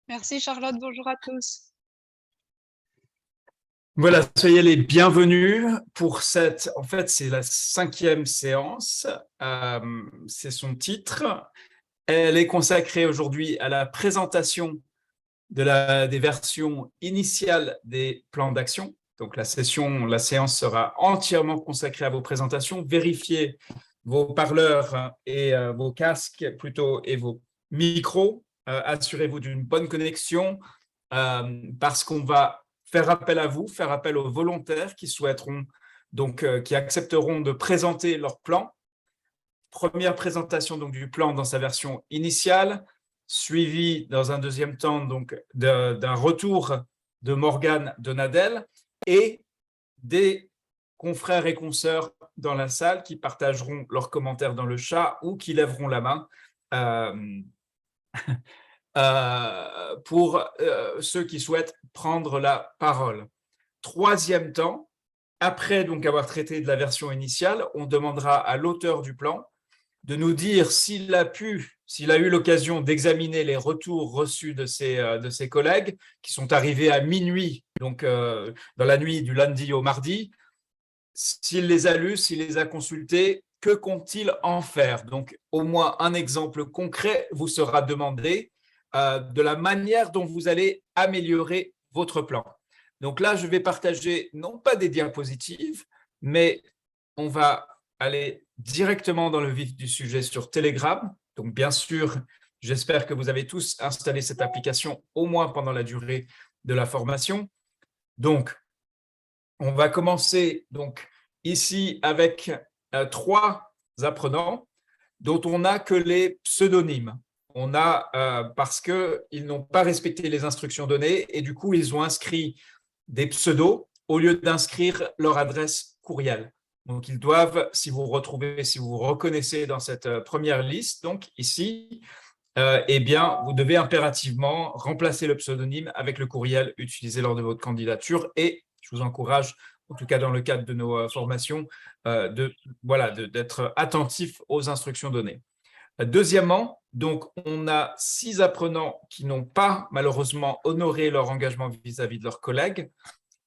Merci Charlotte, bonjour à tous. Voilà, soyez les bienvenus pour c'est la 5e séance, c'est son titre. Elle est consacrée aujourd'hui à la présentation des versions initiales des plans d'action. Donc la séance sera entièrement consacrée à vos présentations. Vérifiez vos parleurs et vos casques plutôt et vos micros. Assurez-vous d'une bonne connexion parce qu'on va faire appel à vous, faire appel aux volontaires qui souhaiteront qui accepteront de présenter leur plan. Première présentation donc du plan dans sa version initiale, suivi dans un deuxième temps d'un retour de Morgane Donadel et des confrères et consoeurs dans la salle qui partageront leurs commentaires dans le chat ou qui lèveront la main pour ceux qui souhaitent prendre la parole. Troisième temps, après donc avoir traité de la version initiale, on demandera à l'auteur du plan de nous dire s'il a eu l'occasion d'examiner les retours reçus de ses collègues qui sont arrivés à minuit, donc dans la nuit du lundi au mardi, s'il les a lus, s'il les a consultés, que compte-t-il en faire? Donc, au moins un exemple concret vous sera demandé de la manière dont vous allez améliorer votre plan. Donc là, je vais partager non pas des diapositives, mais on va aller directement dans le vif du sujet sur Telegram. Donc, bien sûr, j'espère que vous avez tous installé cette application au moins pendant la durée de la formation. Donc, on va commencer donc ici avec 3 apprenants dont on n'a que les pseudonymes. On a parce qu'ils n'ont pas respecté les instructions données et du coup, ils ont inscrit des pseudos au lieu d'inscrire leur adresse courriel. Donc, ils doivent, si vous reconnaissez dans cette première liste, donc ici, eh bien, vous devez impérativement remplacer le pseudonyme avec le courriel utilisé lors de votre candidature et je vous encourage, en tout cas dans le cadre de nos formations, d'être attentif aux instructions données. Deuxièmement, donc, on a 6 apprenants qui n'ont pas malheureusement honoré leur engagement vis-à-vis de leurs collègues.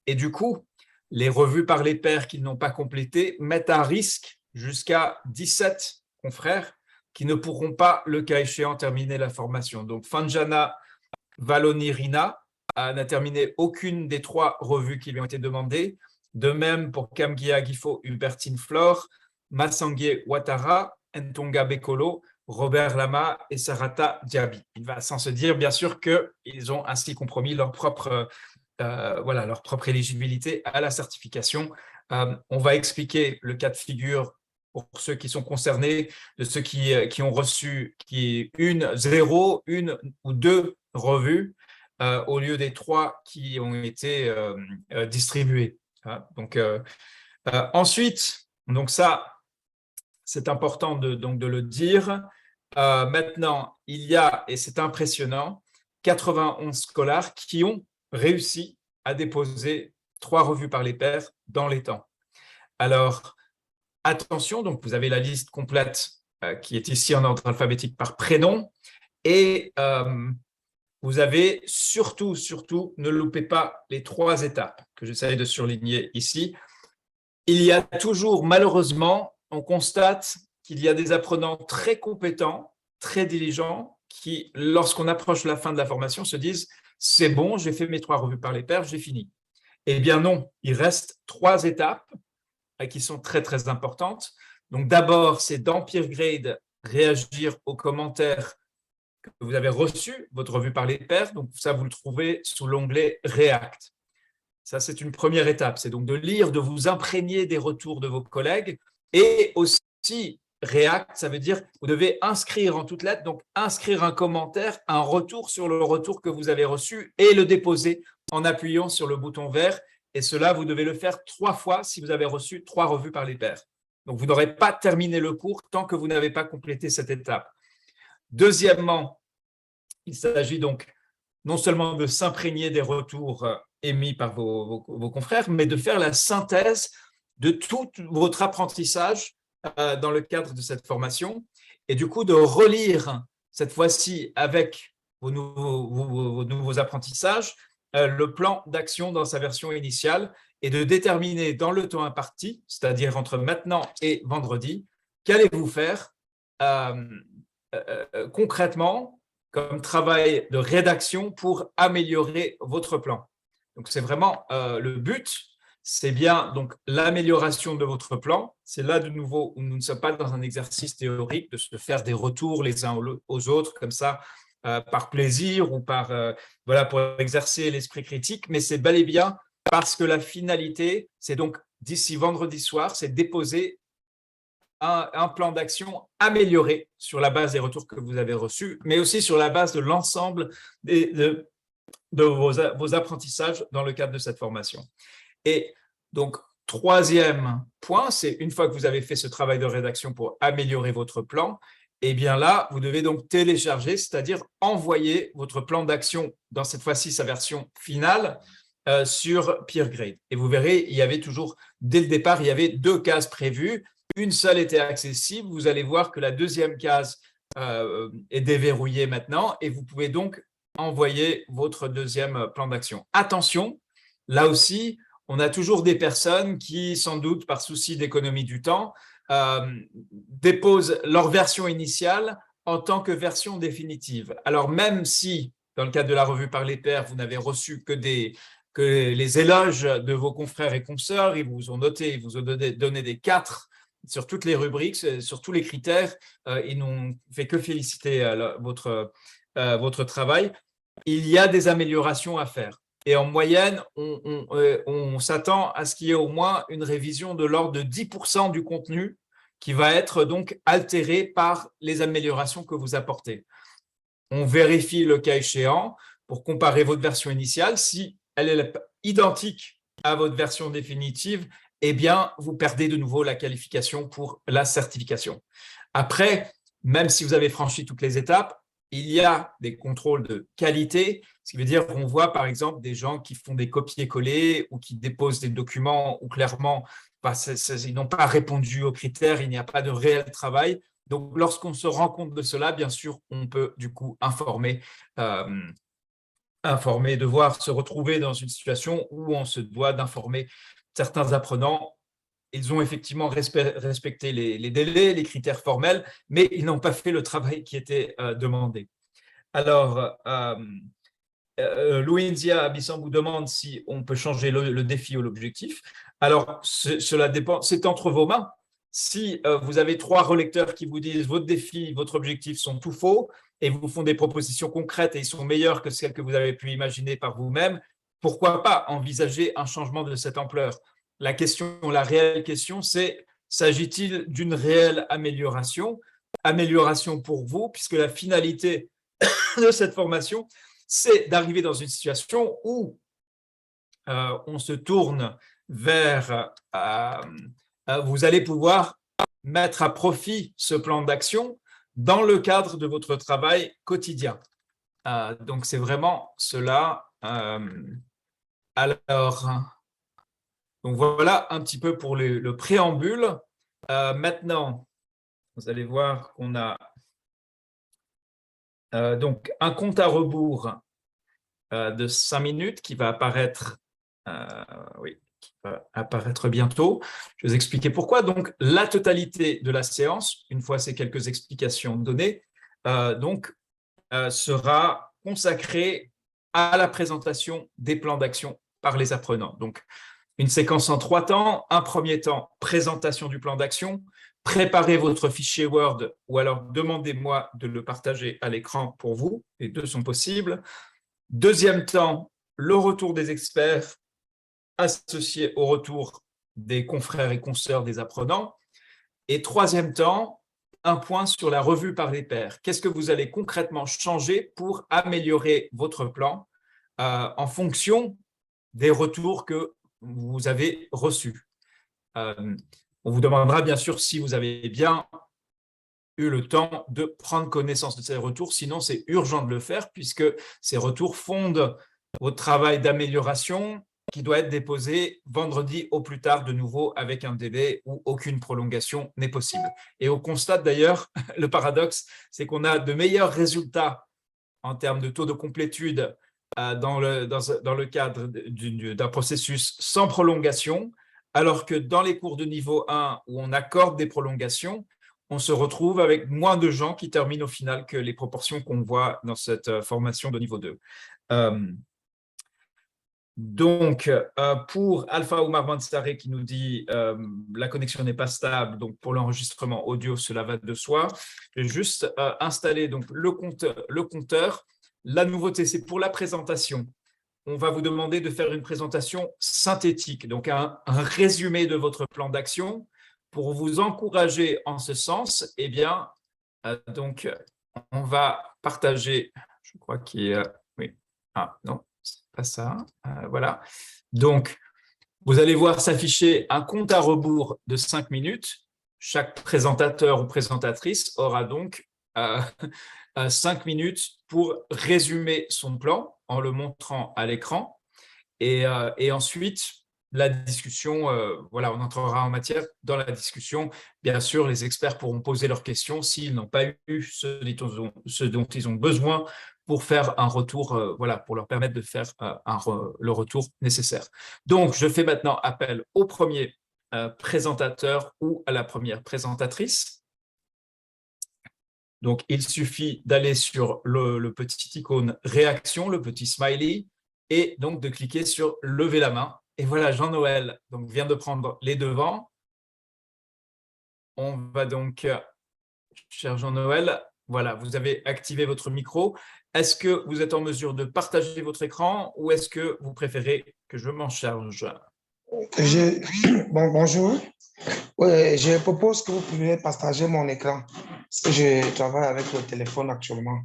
Et du coup, les revues par les pairs qu'ils n'ont pas complétées mettent à risque jusqu'à 17 confrères qui ne pourront pas, le cas échéant, terminer la formation. Donc, Fanjana Valonirina n'a terminé aucune des 3 revues qui lui ont été demandées. De même pour Kamgia Gifo Hubertine Flore, Massangue Ouattara, Ntonga Bekolo, Robert Lama et Sarata Diaby. Il va sans se dire, bien sûr, qu'ils ont ainsi compromis leur propre éligibilité à la certification. On va expliquer le cas de figure pour ceux qui sont concernés, de ceux qui ont reçu zéro, une ou 2 revues au lieu des 3 qui ont été distribuées. Donc, ensuite, donc ça, c'est important de le dire. Maintenant, il y a, et c'est impressionnant, 91 scolaires qui ont réussi à déposer 3 revues par les pairs dans les temps. Alors, attention, donc vous avez la liste complète qui est ici en ordre alphabétique par prénom et vous avez surtout, ne loupez pas les 3 étapes que j'essaie de surligner ici. Il y a toujours, malheureusement, on constate qu'il y a des apprenants très compétents, très diligents, qui, lorsqu'on approche la fin de la formation, se disent « c'est bon, j'ai fait mes 3 revues par les pairs, j'ai fini ». Eh bien non, il reste 3 étapes qui sont très, très importantes. Donc d'abord, c'est dans PeerGrade, réagir aux commentaires que vous avez reçus, votre revue par les pairs. Donc ça, vous le trouvez sous l'onglet React. Ça, c'est une première étape. C'est donc de lire, de vous imprégner des retours de vos collègues. Et aussi, React, ça veut dire vous devez inscrire en toutes lettres, donc inscrire un commentaire, un retour sur le retour que vous avez reçu et le déposer en appuyant sur le bouton vert. Et cela, vous devez le faire 3 fois si vous avez reçu 3 revues par les pairs. Donc, vous n'aurez pas terminé le cours tant que vous n'avez pas complété cette étape. Deuxièmement, il s'agit donc non seulement de s'imprégner des retours émis par vos confrères, mais de faire la synthèse de tout votre apprentissage dans le cadre de cette formation et du coup de relire cette fois-ci avec vos nouveaux apprentissages, le plan d'action dans sa version initiale et de déterminer dans le temps imparti, c'est-à-dire entre maintenant et vendredi, qu'allez-vous faire concrètement comme travail de rédaction pour améliorer votre plan. Donc, c'est vraiment le but, c'est bien donc l'amélioration de votre plan. C'est là de nouveau où nous ne sommes pas dans un exercice théorique de se faire des retours les uns aux autres comme ça, par plaisir ou par voilà, pour exercer l'esprit critique, mais c'est bel et bien parce que la finalité, c'est donc d'ici vendredi soir, c'est déposer un plan d'action amélioré sur la base des retours que vous avez reçus, mais aussi sur la base de l'ensemble de vos apprentissages dans le cadre de cette formation. Et donc, troisième point, c'est une fois que vous avez fait ce travail de rédaction pour améliorer votre plan, et bien là, vous devez donc télécharger, c'est-à-dire envoyer votre plan d'action, dans cette fois-ci sa version finale, sur PeerGrade. Et vous verrez, il y avait toujours, dès le départ, il y avait 2 cases prévues. Une seule était accessible. Vous allez voir que la deuxième case est déverrouillée maintenant et vous pouvez donc envoyer votre deuxième plan d'action. Attention, là aussi, on a toujours des personnes qui, sans doute par souci d'économie du temps, déposent leur version initiale en tant que version définitive. Alors même si, dans le cadre de la revue par les pairs, vous n'avez reçu que les éloges de vos confrères et consoeurs, ils vous ont noté, ils vous ont donné des 4 sur toutes les rubriques, sur tous les critères, ils n'ont fait que féliciter votre travail. Il y a des améliorations à faire. Et en moyenne, on s'attend à ce qu'il y ait au moins une révision de l'ordre de 10% du contenu qui va être donc altéré par les améliorations que vous apportez. On vérifie le cas échéant pour comparer votre version initiale. Si elle est identique à votre version définitive, eh bien, vous perdez de nouveau la qualification pour la certification. Après, même si vous avez franchi toutes les étapes, il y a des contrôles de qualité, ce qui veut dire qu'on voit par exemple des gens qui font des copier-coller ou qui déposent des documents où clairement ils n'ont pas répondu aux critères, il n'y a pas de réel travail. Donc, lorsqu'on se rend compte de cela, bien sûr, on peut du coup informer, devoir se retrouver dans une situation où on se doit d'informer certains apprenants. Ils ont effectivement respecté les délais, les critères formels, mais ils n'ont pas fait le travail qui était demandé. Alors, Louinzia Abissam vous demande si on peut changer le défi ou l'objectif. Alors, cela dépend, c'est entre vos mains. Si vous avez 3 relecteurs qui vous disent votre défi, votre objectif sont tout faux et vous font des propositions concrètes et ils sont meilleurs que celles que vous avez pu imaginer par vous-même, pourquoi pas envisager un changement de cette ampleur? La réelle question, c'est s'agit-il d'une réelle amélioration? Amélioration pour vous, puisque la finalité de cette formation, c'est d'arriver dans une situation où on se tourne vers, vous allez pouvoir mettre à profit ce plan d'action dans le cadre de votre travail quotidien. Donc, c'est vraiment cela. Alors, donc voilà un petit peu pour le préambule. Maintenant, vous allez voir qu'on a donc un compte à rebours de 5 minutes qui va apparaître, qui va apparaître bientôt. Je vais vous expliquer pourquoi. Donc, la totalité de la séance, une fois ces quelques explications données, sera consacrée à la présentation des plans d'action par les apprenants. Donc, une séquence en 3 temps. Un premier temps, présentation du plan d'action. Préparez votre fichier Word ou alors demandez-moi de le partager à l'écran pour vous. Les deux sont possibles. Deuxième temps, le retour des experts associé au retour des confrères et consoeurs des apprenants. Et troisième temps, un point sur la revue par les pairs. Qu'est-ce que vous allez concrètement changer pour améliorer votre plan en fonction des retours que vous avez reçus? On vous demandera bien sûr si vous avez bien eu le temps de prendre connaissance de ces retours, sinon c'est urgent de le faire puisque ces retours fondent votre travail d'amélioration qui doit être déposé vendredi au plus tard de nouveau avec un délai où aucune prolongation n'est possible. Et on constate d'ailleurs, le paradoxe, c'est qu'on a de meilleurs résultats en termes de taux de complétude dans le cadre d'un processus sans prolongation, alors que dans les cours de niveau 1 où on accorde des prolongations, on se retrouve avec moins de gens qui terminent au final que les proportions qu'on voit dans cette formation de niveau 2. Donc, pour Alpha Oumar Mansaré qui nous dit la connexion n'est pas stable, donc pour l'enregistrement audio, cela va de soi. Je vais juste installer donc, le compteur. La nouveauté, c'est pour la présentation. On va vous demander de faire une présentation synthétique, donc un résumé de votre plan d'action. Pour vous encourager en ce sens, eh bien, donc, on va partager, je crois qu'il y a… Oui, ah non, c'est pas ça. Voilà. Donc, vous allez voir s'afficher un compte à rebours de 5 minutes. Chaque présentateur ou présentatrice aura donc 5 minutes pour résumer son plan en le montrant à l'écran. Et ensuite, la discussion, voilà, on entrera en matière dans la discussion. Bien sûr, les experts pourront poser leurs questions s'ils n'ont pas eu ce dont ils ont besoin pour faire un retour, voilà, pour leur permettre de faire le retour nécessaire. Donc, je fais maintenant appel au premier présentateur ou à la première présentatrice. Donc, il suffit d'aller sur le petit icône réaction, le petit smiley, et donc de cliquer sur lever la main. Et voilà, Jean-Noël vient de prendre les devants. On va donc, cher Jean-Noël, voilà, vous avez activé votre micro. Est-ce que vous êtes en mesure de partager votre écran ou est-ce que vous préférez que je m'en charge? Bonjour. Oui, je propose que vous puissiez partager mon écran parce que je travaille avec le téléphone actuellement.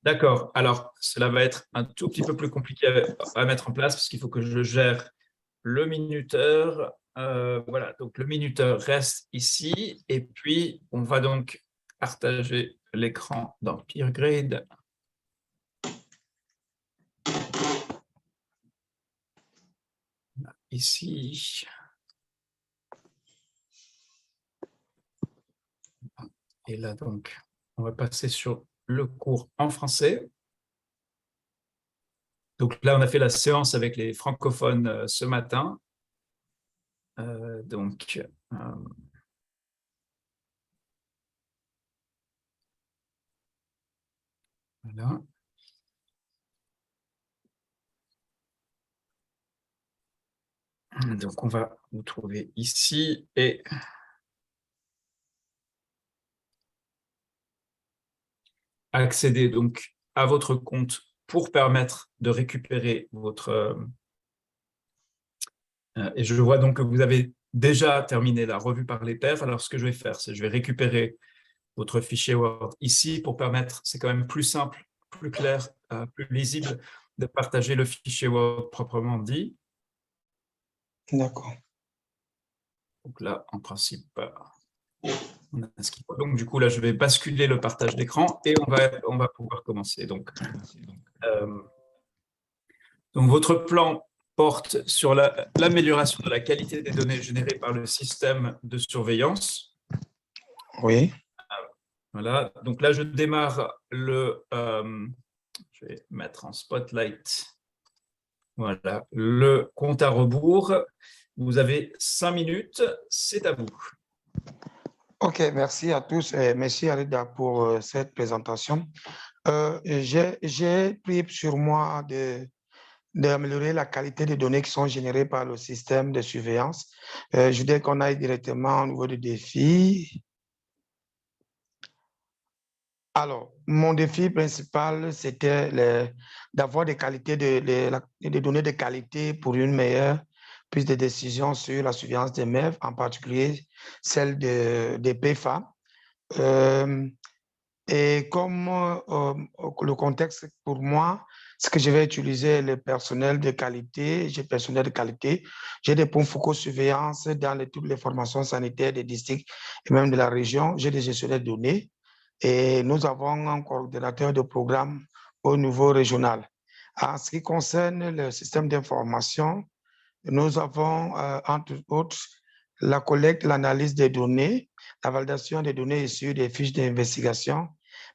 D'accord. Alors, cela va être un tout petit peu plus compliqué à mettre en place parce qu'il faut que je gère le minuteur. Voilà, donc le minuteur reste ici et puis on va donc partager l'écran dans PeerGrid. Ici. Et là, donc, on va passer sur le cours en français. Donc là, on a fait la séance avec les francophones ce matin. Voilà. Donc, on va vous trouver ici et accéder donc à votre compte pour permettre de récupérer votre… et je vois donc que vous avez déjà terminé la revue par les pairs. Alors, ce que je vais faire, c'est que je vais récupérer votre fichier Word ici pour permettre, c'est quand même plus simple, plus clair, plus lisible de partager le fichier Word proprement dit. D'accord. Donc là, en principe, on a ce qu'il faut. Donc du coup, là, je vais basculer le partage d'écran et on va pouvoir commencer. Donc votre plan porte sur l'amélioration de la qualité des données générées par le système de surveillance. Oui. Voilà, donc là, je démarre je vais mettre en spotlight, voilà, le compte à rebours. Vous avez 5 minutes, c'est à vous. OK, merci à tous et merci Arida pour cette présentation. J'ai pris sur moi d'améliorer la qualité des données qui sont générées par le système de surveillance. Je voudrais qu'on aille directement au niveau du défi. Alors, mon défi principal, c'était d'avoir des données de qualité pour une meilleure prise de décision sur la surveillance des MEV, en particulier celle des PFA. Et comme le contexte pour moi, c'est que je vais utiliser le personnel de qualité, j'ai des points focaux surveillance dans toutes les formations sanitaires des districts et même de la région, j'ai des gestionnaires de données et nous avons un coordonnateur de programme au niveau régional. En ce qui concerne le système d'information, nous avons entre autres la collecte, l'analyse des données, la validation des données issues des fiches d'investigation,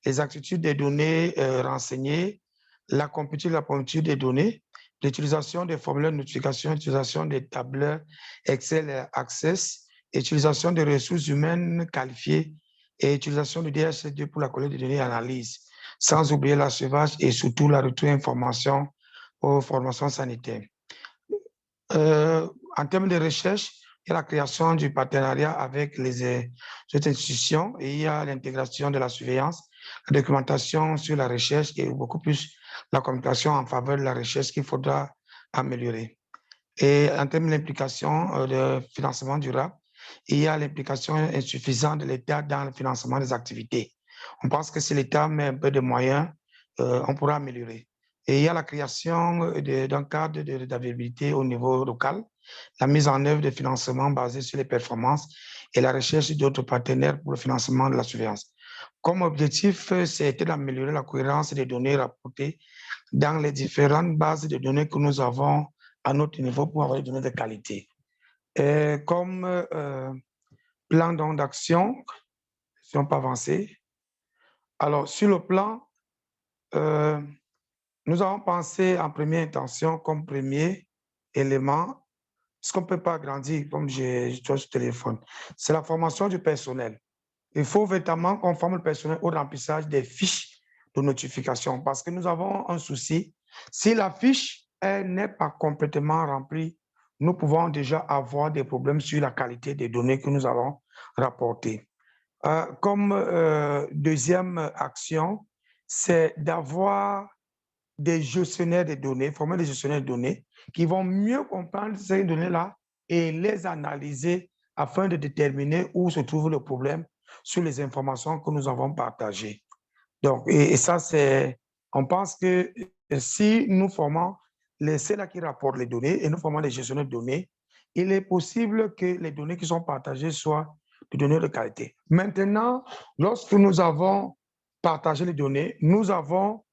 les attitudes des données renseignées, la complétude de la politique des données, l'utilisation des formulaires de notification, l'utilisation des tableurs Excel et Access, l'utilisation des ressources humaines qualifiées et l'utilisation du DHS2 pour la collecte de données et analyse, sans oublier l'archivage et surtout la retour d'informations aux formations sanitaires. En termes de recherche, il y a la création du partenariat avec les autres institutions et il y a l'intégration de la surveillance, la documentation sur la recherche et beaucoup plus la communication en faveur de la recherche qu'il faudra améliorer. Et en termes d'implication de financement durable, il y a l'implication insuffisante de l'État dans le financement des activités. On pense que si l'État met un peu de moyens, on pourra améliorer. Et il y a la création d'un cadre d'availabilité au niveau local, la mise en œuvre de financements basés sur les performances et la recherche d'autres partenaires pour le financement de la surveillance. Comme objectif, c'était d'améliorer la cohérence des données rapportées dans les différentes bases de données que nous avons à notre niveau pour avoir des données de qualité. Comme plan d'action, si on peut avancer. Alors, sur le plan, nous avons pensé en première intention comme premier élément, ce qu'on ne peut pas agrandir, comme je dois sur le téléphone, c'est la formation du personnel. Il faut véritablement qu'on forme le personnel au remplissage des fiches de notification parce que nous avons un souci. Si la fiche n'est pas complètement remplie, nous pouvons déjà avoir des problèmes sur la qualité des données que nous avons rapportées. Comme deuxième action, c'est d'avoir des gestionnaires de données, former des gestionnaires de données qui vont mieux comprendre ces données-là et les analyser afin de déterminer où se trouve le problème sur les informations que nous avons partagées. Donc, et ça, c'est, on pense que si nous formons ceux-là qui rapportent les données et nous formons les gestionnaires de données, il est possible que les données qui sont partagées soient des données de qualité. Maintenant, lorsque nous avons partagé les données, nous avons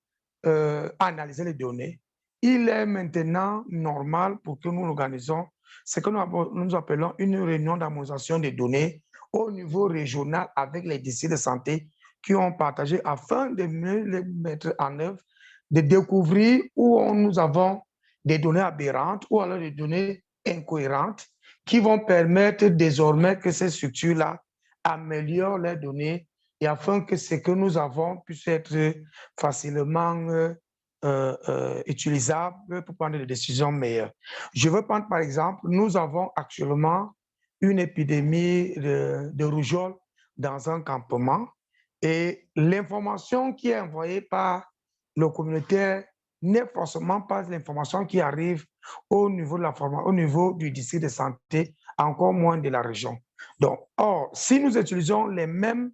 analysé les données. Il est maintenant normal pour que nous organisons ce que nous appelons une réunion d'harmonisation des données au niveau régional avec les districts de santé qui ont partagé afin de mieux les mettre en œuvre, de découvrir où nous avons des données aberrantes ou alors des données incohérentes qui vont permettre désormais que ces structures-là améliorent les données et afin que ce que nous avons puisse être facilement utilisable pour prendre des décisions meilleures. Je veux prendre par exemple, nous avons actuellement une épidémie de rougeole dans un campement et l'information qui est envoyée par le communautaire n'est forcément pas l'information qui arrive au niveau, au niveau du district de santé, encore moins de la région. Donc, or, si nous utilisons les mêmes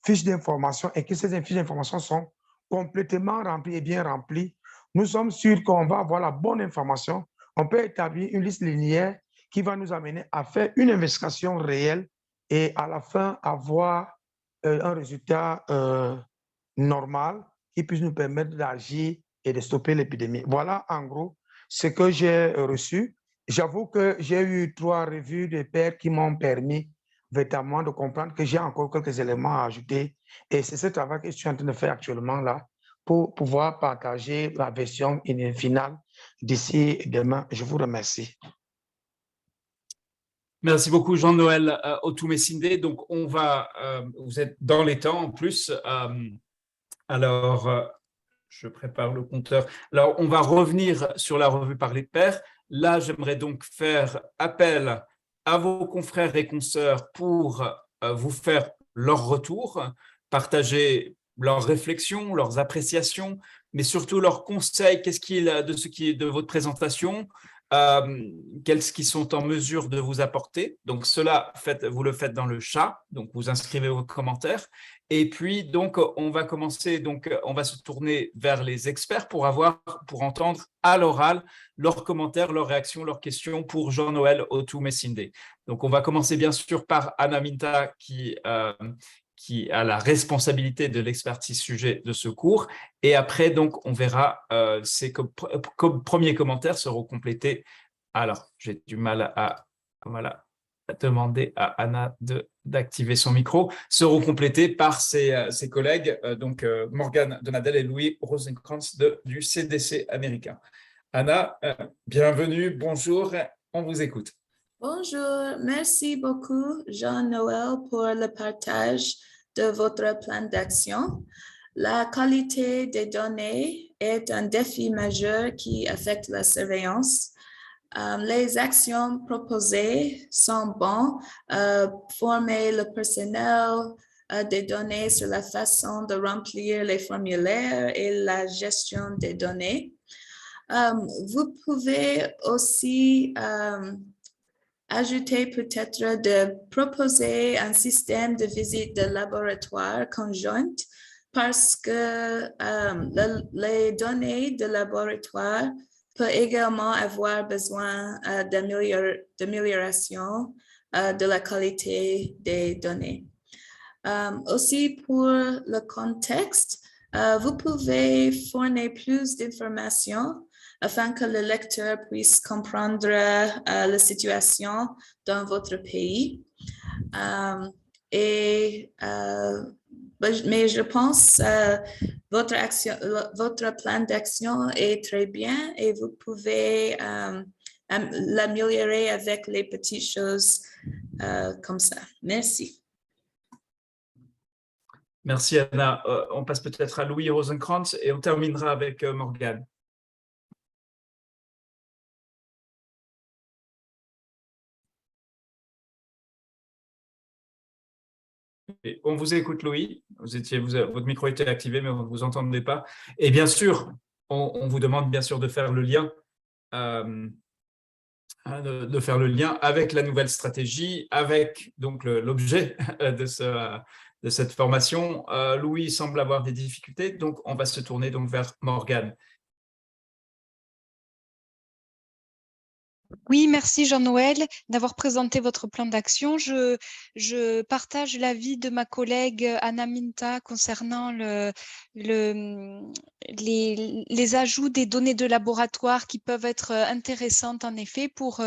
fiches d'information et que ces fiches d'information sont complètement remplies et bien remplies, nous sommes sûrs qu'on va avoir la bonne information. On peut établir une liste linéaire qui va nous amener à faire une investigation réelle et à la fin avoir un résultat normal qui puisse nous permettre d'agir et de stopper l'épidémie. Voilà en gros ce que j'ai reçu. J'avoue que j'ai eu 3 revues de pairs qui m'ont permis véritablement de comprendre que j'ai encore quelques éléments à ajouter. Et c'est ce travail que je suis en train de faire actuellement là pour pouvoir partager la version finale d'ici demain. Je vous remercie. Merci beaucoup, Jean-Noël Otumesinde. Donc, on va, vous êtes dans les temps en plus. Alors, je prépare le compteur. Alors, on va revenir sur la revue Parler de pairs. Là, j'aimerais donc faire appel à vos confrères et consoeurs pour vous faire leur retour, partager leurs réflexions, leurs appréciations, mais surtout leurs conseils. Qu'est-ce qu'il de ce qui est de votre présentation, qu'est-ce qu'ils sont en mesure de vous apporter. Donc, cela, vous le faites dans le chat, donc vous inscrivez vos commentaires. Et puis, donc, on va commencer, donc, on va se tourner vers les experts pour entendre à l'oral leurs commentaires, leurs réactions, leurs questions pour Jean-Noël Otumesinde. Donc, on va commencer bien sûr par Anna Minta qui a la responsabilité de l'expertise sujet de ce cours. Et après, donc, on verra ces premiers commentaires seront complétés. Alors, j'ai du mal à… Voilà. demander à Anna d'activer son micro, seront complétés par ses collègues, donc Morgane Donadel et Louis Rosenkrantz du CDC américain. Anna, bienvenue, bonjour, on vous écoute. Bonjour, merci beaucoup Jean-Noël pour le partage de votre plan d'action. La qualité des données est un défi majeur qui affecte la surveillance. Les actions proposées sont bonnes, former le personnel des données sur la façon de remplir les formulaires et la gestion des données. Vous pouvez aussi ajouter peut-être de proposer un système de visite de laboratoire conjointe parce que les données de laboratoire peuvent également avoir besoin d'amélioration de la qualité des données. Aussi pour le contexte, vous pouvez fournir plus d'informations afin que le lecteur puisse comprendre la situation dans votre pays. Mais je pense votre plan d'action est très bien et vous pouvez l'améliorer avec les petites choses comme ça. Merci. Merci Anna. On passe peut-être à Louis Rosenkrantz et on terminera avec Morgane. Et on vous écoute, Louis. Votre micro était activé, mais on ne vous entendait pas. Et bien sûr, on vous demande bien sûr de faire le lien, de faire le lien avec la nouvelle stratégie, avec donc l'objet de cette formation. Louis semble avoir des difficultés, donc on va se tourner donc vers Morgane. Oui, merci Jean-Noël d'avoir présenté votre plan d'action. Je partage l'avis de ma collègue Anna Minta concernant les ajouts des données de laboratoire qui peuvent être intéressantes en effet pour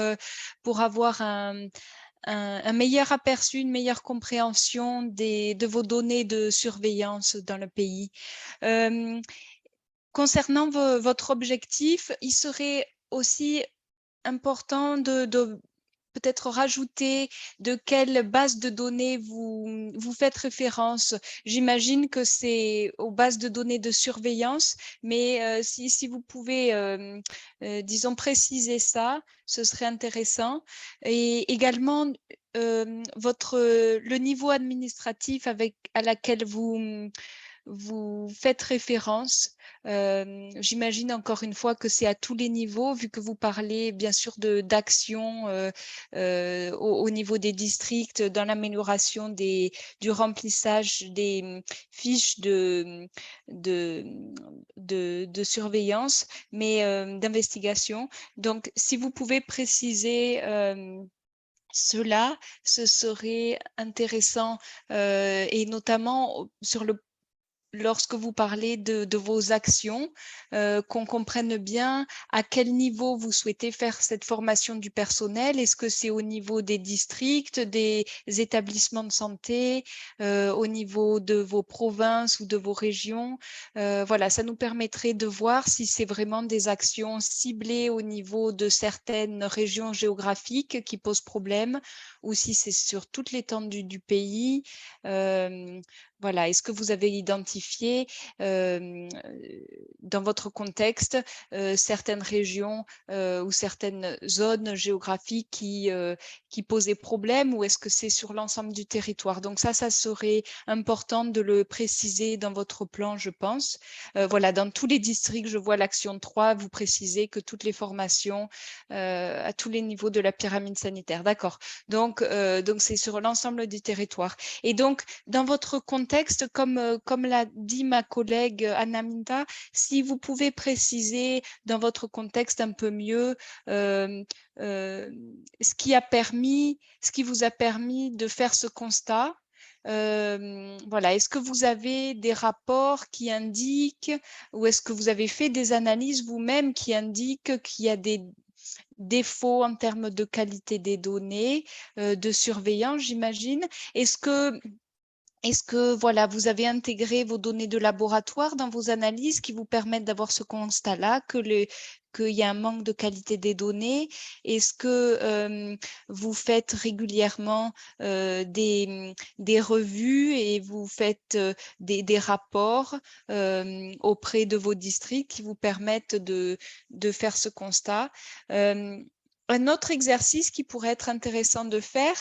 avoir un meilleur aperçu, une meilleure compréhension de vos données de surveillance dans le pays. Concernant votre objectif, il serait aussi important de peut-être rajouter de quelle base de données vous faites référence. J'imagine que c'est aux bases de données de surveillance, mais si vous pouvez, disons, préciser ça, ce serait intéressant. Et également, le niveau administratif à laquelle vous faites référence. J'imagine encore une fois que c'est à tous les niveaux, vu que vous parlez bien sûr d'actions au niveau des districts, dans l'amélioration du remplissage des fiches de surveillance, mais d'investigation. Donc, si vous pouvez préciser cela, ce serait intéressant et notamment lorsque vous parlez de vos actions, qu'on comprenne bien à quel niveau vous souhaitez faire cette formation du personnel. Est-ce que c'est au niveau des districts, des établissements de santé, au niveau de vos provinces ou de vos régions? Voilà, ça nous permettrait de voir si c'est vraiment des actions ciblées au niveau de certaines régions géographiques qui posent problème ou si c'est sur toute l'étendue du pays. Voilà, est-ce que vous avez identifié dans votre contexte certaines régions ou certaines zones géographiques qui posaient problème ou est-ce que c'est sur l'ensemble du territoire? Donc ça serait important de le préciser dans votre plan, je pense. Voilà, dans tous les districts, je vois l'action 3, vous précisez que toutes les formations à tous les niveaux de la pyramide sanitaire. D'accord. Donc c'est sur l'ensemble du territoire. Et donc, dans votre contexte, comme l'a dit ma collègue Anna Minta, si vous pouvez préciser dans votre contexte un peu mieux ce qui vous a permis de faire ce constat. Voilà, est-ce que vous avez des rapports qui indiquent ou est-ce que vous avez fait des analyses vous-même qui indiquent qu'il y a défauts en termes de qualité des données, de surveillance, j'imagine. Est-ce que voilà, vous avez intégré vos données de laboratoire dans vos analyses qui vous permettent d'avoir ce constat-là, qu'il y a un manque de qualité des données? Est-ce que vous faites régulièrement des revues et vous faites des rapports auprès de vos districts qui vous permettent de faire ce constat? Un autre exercice qui pourrait être intéressant de faire,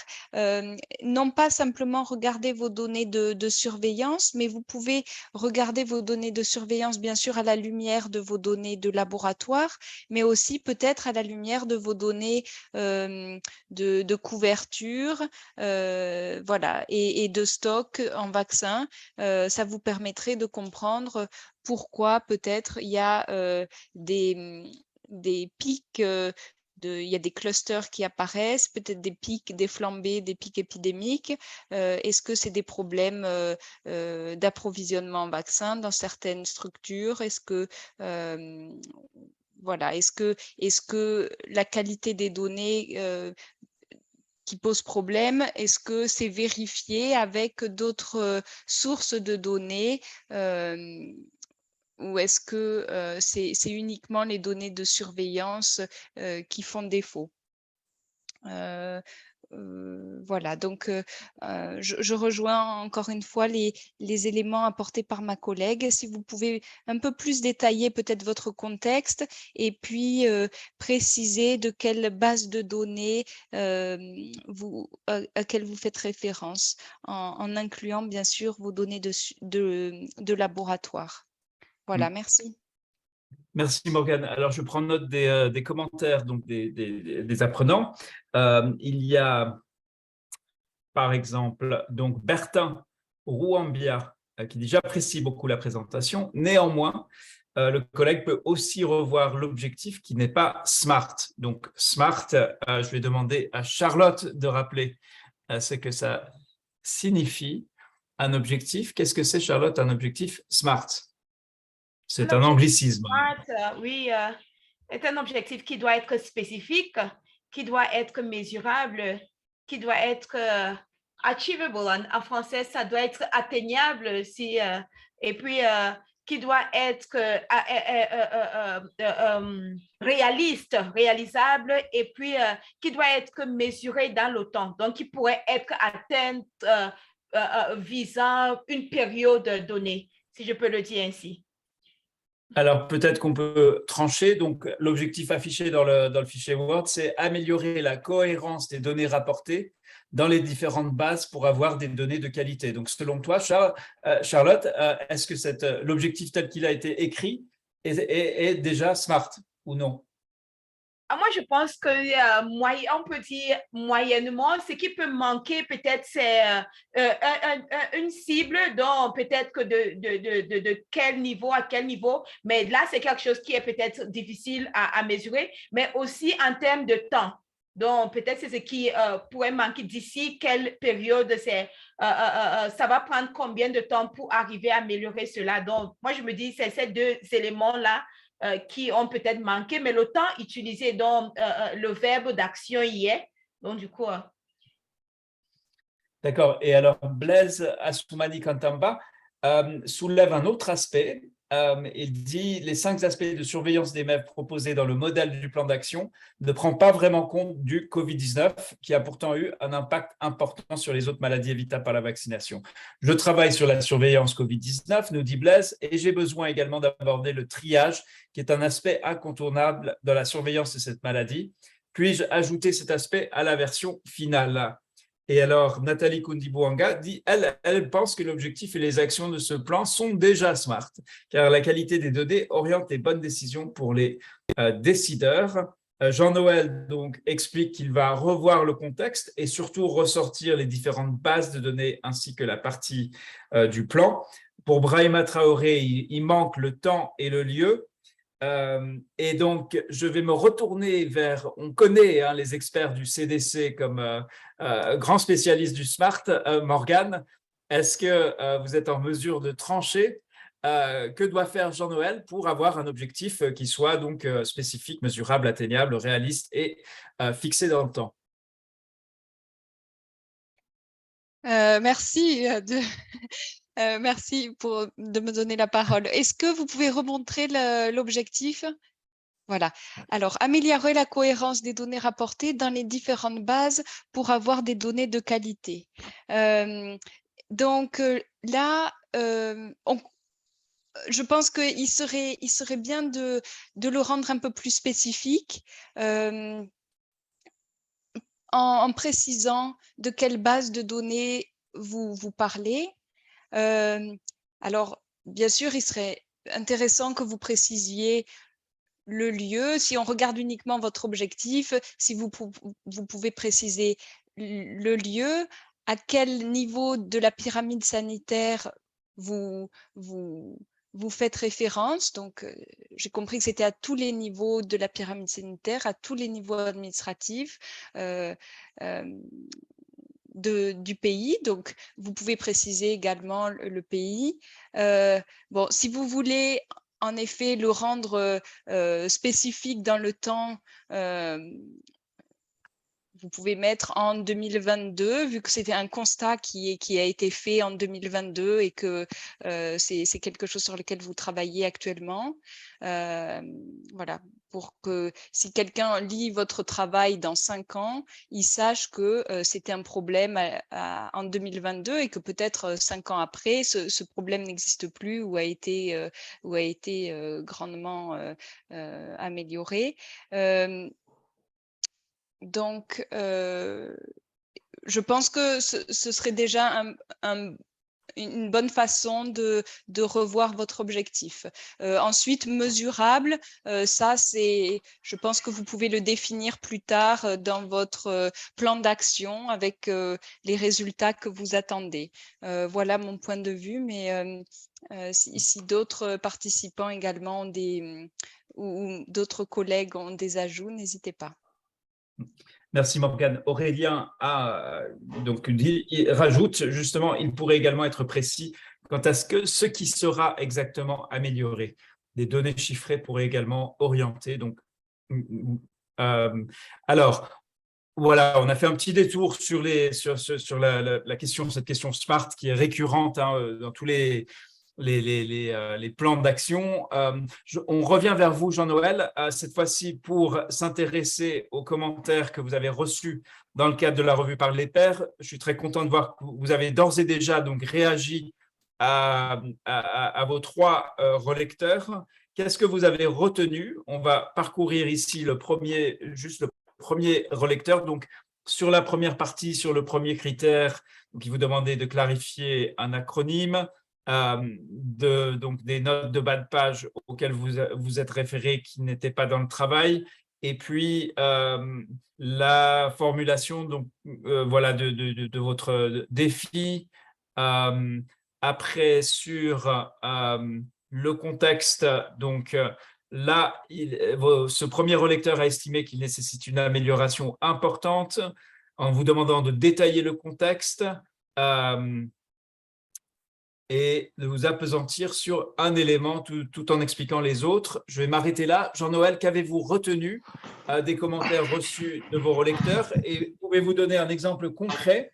non pas simplement regarder vos données de surveillance, mais vous pouvez regarder vos données de surveillance, bien sûr, à la lumière de vos données de laboratoire, mais aussi peut-être à la lumière de vos données de couverture, voilà, et de stock en vaccin. Ça vous permettrait de comprendre pourquoi peut-être il y a des pics il y a des clusters qui apparaissent, peut-être des pics, des flambées, des pics épidémiques. Est-ce que c'est des problèmes d'approvisionnement en vaccins dans certaines structures? Est-ce que voilà, est-ce que la qualité des données qui pose problème, est-ce que c'est vérifié avec d'autres sources de données ou est-ce que c'est uniquement les données de surveillance qui font défaut? Voilà, donc je rejoins encore une fois les éléments apportés par ma collègue. Si vous pouvez un peu plus détailler peut-être votre contexte et puis préciser de quelle base de données à quelle vous faites référence, en incluant bien sûr vos données de laboratoire. Voilà, merci. Merci Morgane. Alors, je prends note des commentaires donc des apprenants. Il y a, par exemple, donc Bertin Rouambia qui dit « J'apprécie beaucoup la présentation. Néanmoins, le collègue peut aussi revoir l'objectif qui n'est pas SMART. » Donc, SMART, je vais demander à Charlotte de rappeler ce que ça signifie, un objectif. Qu'est-ce que c'est, Charlotte, un objectif SMART? C'est un anglicisme. SMART, oui, est un objectif qui doit être spécifique, qui doit être mesurable, qui doit être achievable. En français, ça doit être atteignable, et puis qui doit être réaliste, réalisable, et puis qui doit être mesuré dans le temps. Donc, qui pourrait être atteint visant une période donnée, si je peux le dire ainsi. Alors, peut-être qu'on peut trancher. Donc, l'objectif affiché dans le fichier Word, c'est améliorer la cohérence des données rapportées dans les différentes bases pour avoir des données de qualité. Donc, selon toi, Charlotte, est-ce que l'objectif tel qu'il a été écrit est déjà SMART ou non? Moi, je pense que on peut dire moyennement. Ce qui peut manquer, peut-être, c'est une cible, donc peut-être que de quel niveau à quel niveau. Mais là, c'est quelque chose qui est peut-être difficile à mesurer, mais aussi en termes de temps. Donc, peut-être c'est ce qui pourrait manquer d'ici quelle période ça va prendre combien de temps pour arriver à améliorer cela. Donc, moi, je me dis, c'est ces deux éléments-là qui ont peut-être manqué, mais le temps utilisé, donc le verbe d'action y est. Donc, du coup… D'accord. Et alors, Blaise Assoumani Kantamba soulève un autre aspect. Il dit « Les 5 aspects de surveillance des MEV proposés dans le modèle du plan d'action ne prend pas vraiment compte du Covid-19, qui a pourtant eu un impact important sur les autres maladies évitables par la vaccination. Je travaille sur la surveillance Covid-19, nous dit Blaise, et j'ai besoin également d'aborder le triage, qui est un aspect incontournable dans la surveillance de cette maladie. Puis-je ajouter cet aspect à la version finale ?» Et alors, Nathalie Koundibouanga dit, elle pense que l'objectif et les actions de ce plan sont déjà SMART, car la qualité des données oriente les bonnes décisions pour les décideurs. Jean-Noël donc explique qu'il va revoir le contexte et surtout ressortir les différentes bases de données ainsi que la partie du plan. Pour Brahima Traoré, il manque le temps et le lieu. Et donc, je vais me retourner vers, on connaît les experts du CDC comme grand spécialiste du SMART, Morgane. Est-ce que vous êtes en mesure de trancher que doit faire Jean-Noël pour avoir un objectif qui soit donc spécifique, mesurable, atteignable, réaliste et fixé dans le temps? Merci merci de me donner la parole. Est-ce que vous pouvez remontrer l'objectif? Voilà. Alors, améliorer la cohérence des données rapportées dans les différentes bases pour avoir des données de qualité. Donc là, je pense qu'il serait bien de le rendre un peu plus spécifique en précisant de quelle base de données vous parlez. Alors, bien sûr, il serait intéressant que vous précisiez le lieu. Si on regarde uniquement votre objectif, si vous pouvez préciser le lieu, à quel niveau de la pyramide sanitaire vous faites référence. Donc, j'ai compris que c'était à tous les niveaux de la pyramide sanitaire, à tous les niveaux administratifs du pays. Donc, vous pouvez préciser également le pays. Bon, si vous voulez en effet le rendre spécifique dans le temps, vous pouvez mettre en 2022, vu que c'était un constat qui a été fait en 2022 et que c'est quelque chose sur lequel vous travaillez actuellement. Voilà, pour que si quelqu'un lit votre travail dans 5 ans, il sache que c'était un problème en 2022 et que peut-être 5 ans après, ce problème n'existe plus ou a été grandement amélioré. Donc, je pense que ce serait déjà une bonne façon de revoir votre objectif. Ensuite, mesurable, ça, je pense que vous pouvez le définir plus tard dans votre plan d'action avec les résultats que vous attendez. Voilà mon point de vue, mais si d'autres participants également ou d'autres collègues ont des ajouts, n'hésitez pas. Merci Morgane. Aurélien il rajoute justement, il pourrait également être précis quant à ce qui sera exactement amélioré. Des données chiffrées pourraient également orienter. Donc, alors, voilà, on a fait un petit détour sur la question, cette question SMART qui est récurrente dans tous les plans d'action. On revient vers vous, Jean-Noël, cette fois-ci pour s'intéresser aux commentaires que vous avez reçus dans le cadre de la revue par les pairs. Je suis très content de voir que vous avez d'ores et déjà donc réagi à vos 3 relecteurs. Qu'est-ce que vous avez retenu? On va parcourir ici le premier relecteur. Donc, sur la première partie, sur le premier critère, donc, il vous demandait de clarifier un acronyme. Donc des notes de bas de page auxquelles vous êtes référé qui n'étaient pas dans le travail, et puis la formulation donc voilà de votre défi. Après sur le contexte, donc là ce premier relecteur a estimé qu'il nécessite une amélioration importante en vous demandant de détailler le contexte et de vous appesantir sur un élément tout en expliquant les autres. Je vais m'arrêter là. Jean-Noël, qu'avez-vous retenu des commentaires reçus de vos relecteurs, et pouvez-vous donner un exemple concret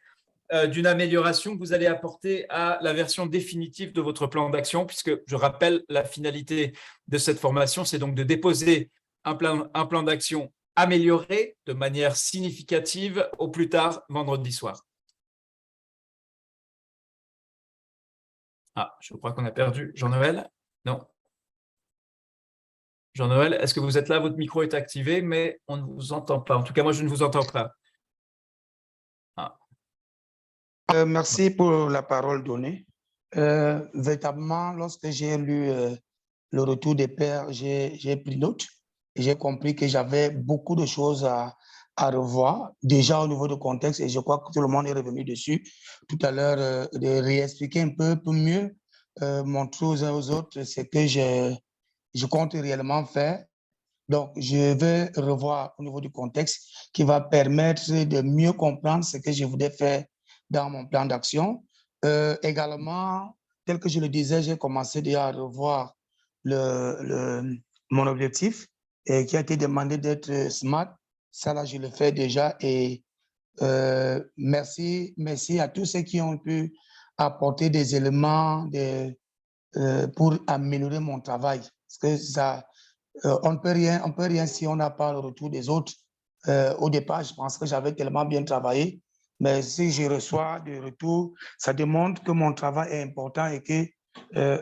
d'une amélioration que vous allez apporter à la version définitive de votre plan d'action, puisque je rappelle la finalité de cette formation, c'est donc de déposer un plan d'action amélioré de manière significative au plus tard vendredi soir. Ah, je crois qu'on a perdu Jean-Noël. Non. Jean-Noël, est-ce que vous êtes là? Votre micro est activé, mais on ne vous entend pas. En tout cas, moi, je ne vous entends pas. Ah. Merci pour la parole donnée. Véritablement, lorsque j'ai lu le retour des pairs, j'ai pris note et j'ai compris que j'avais beaucoup de choses à revoir, déjà au niveau du contexte, et je crois que tout le monde est revenu dessus tout à l'heure, de réexpliquer un peu mieux, montrer aux uns aux autres ce que je compte réellement faire. Donc, je vais revoir au niveau du contexte qui va permettre de mieux comprendre ce que je voudrais faire dans mon plan d'action. Également, tel que je le disais, j'ai commencé déjà à revoir mon objectif et qui a été demandé d'être smart. Ça, là, je le fais déjà et merci à tous ceux qui ont pu apporter des éléments pour améliorer mon travail. Parce que ça, on ne peut rien si on n'a pas le retour des autres. Au départ, je pense que j'avais tellement bien travaillé, mais si je reçois des retours, ça démontre que mon travail est important et que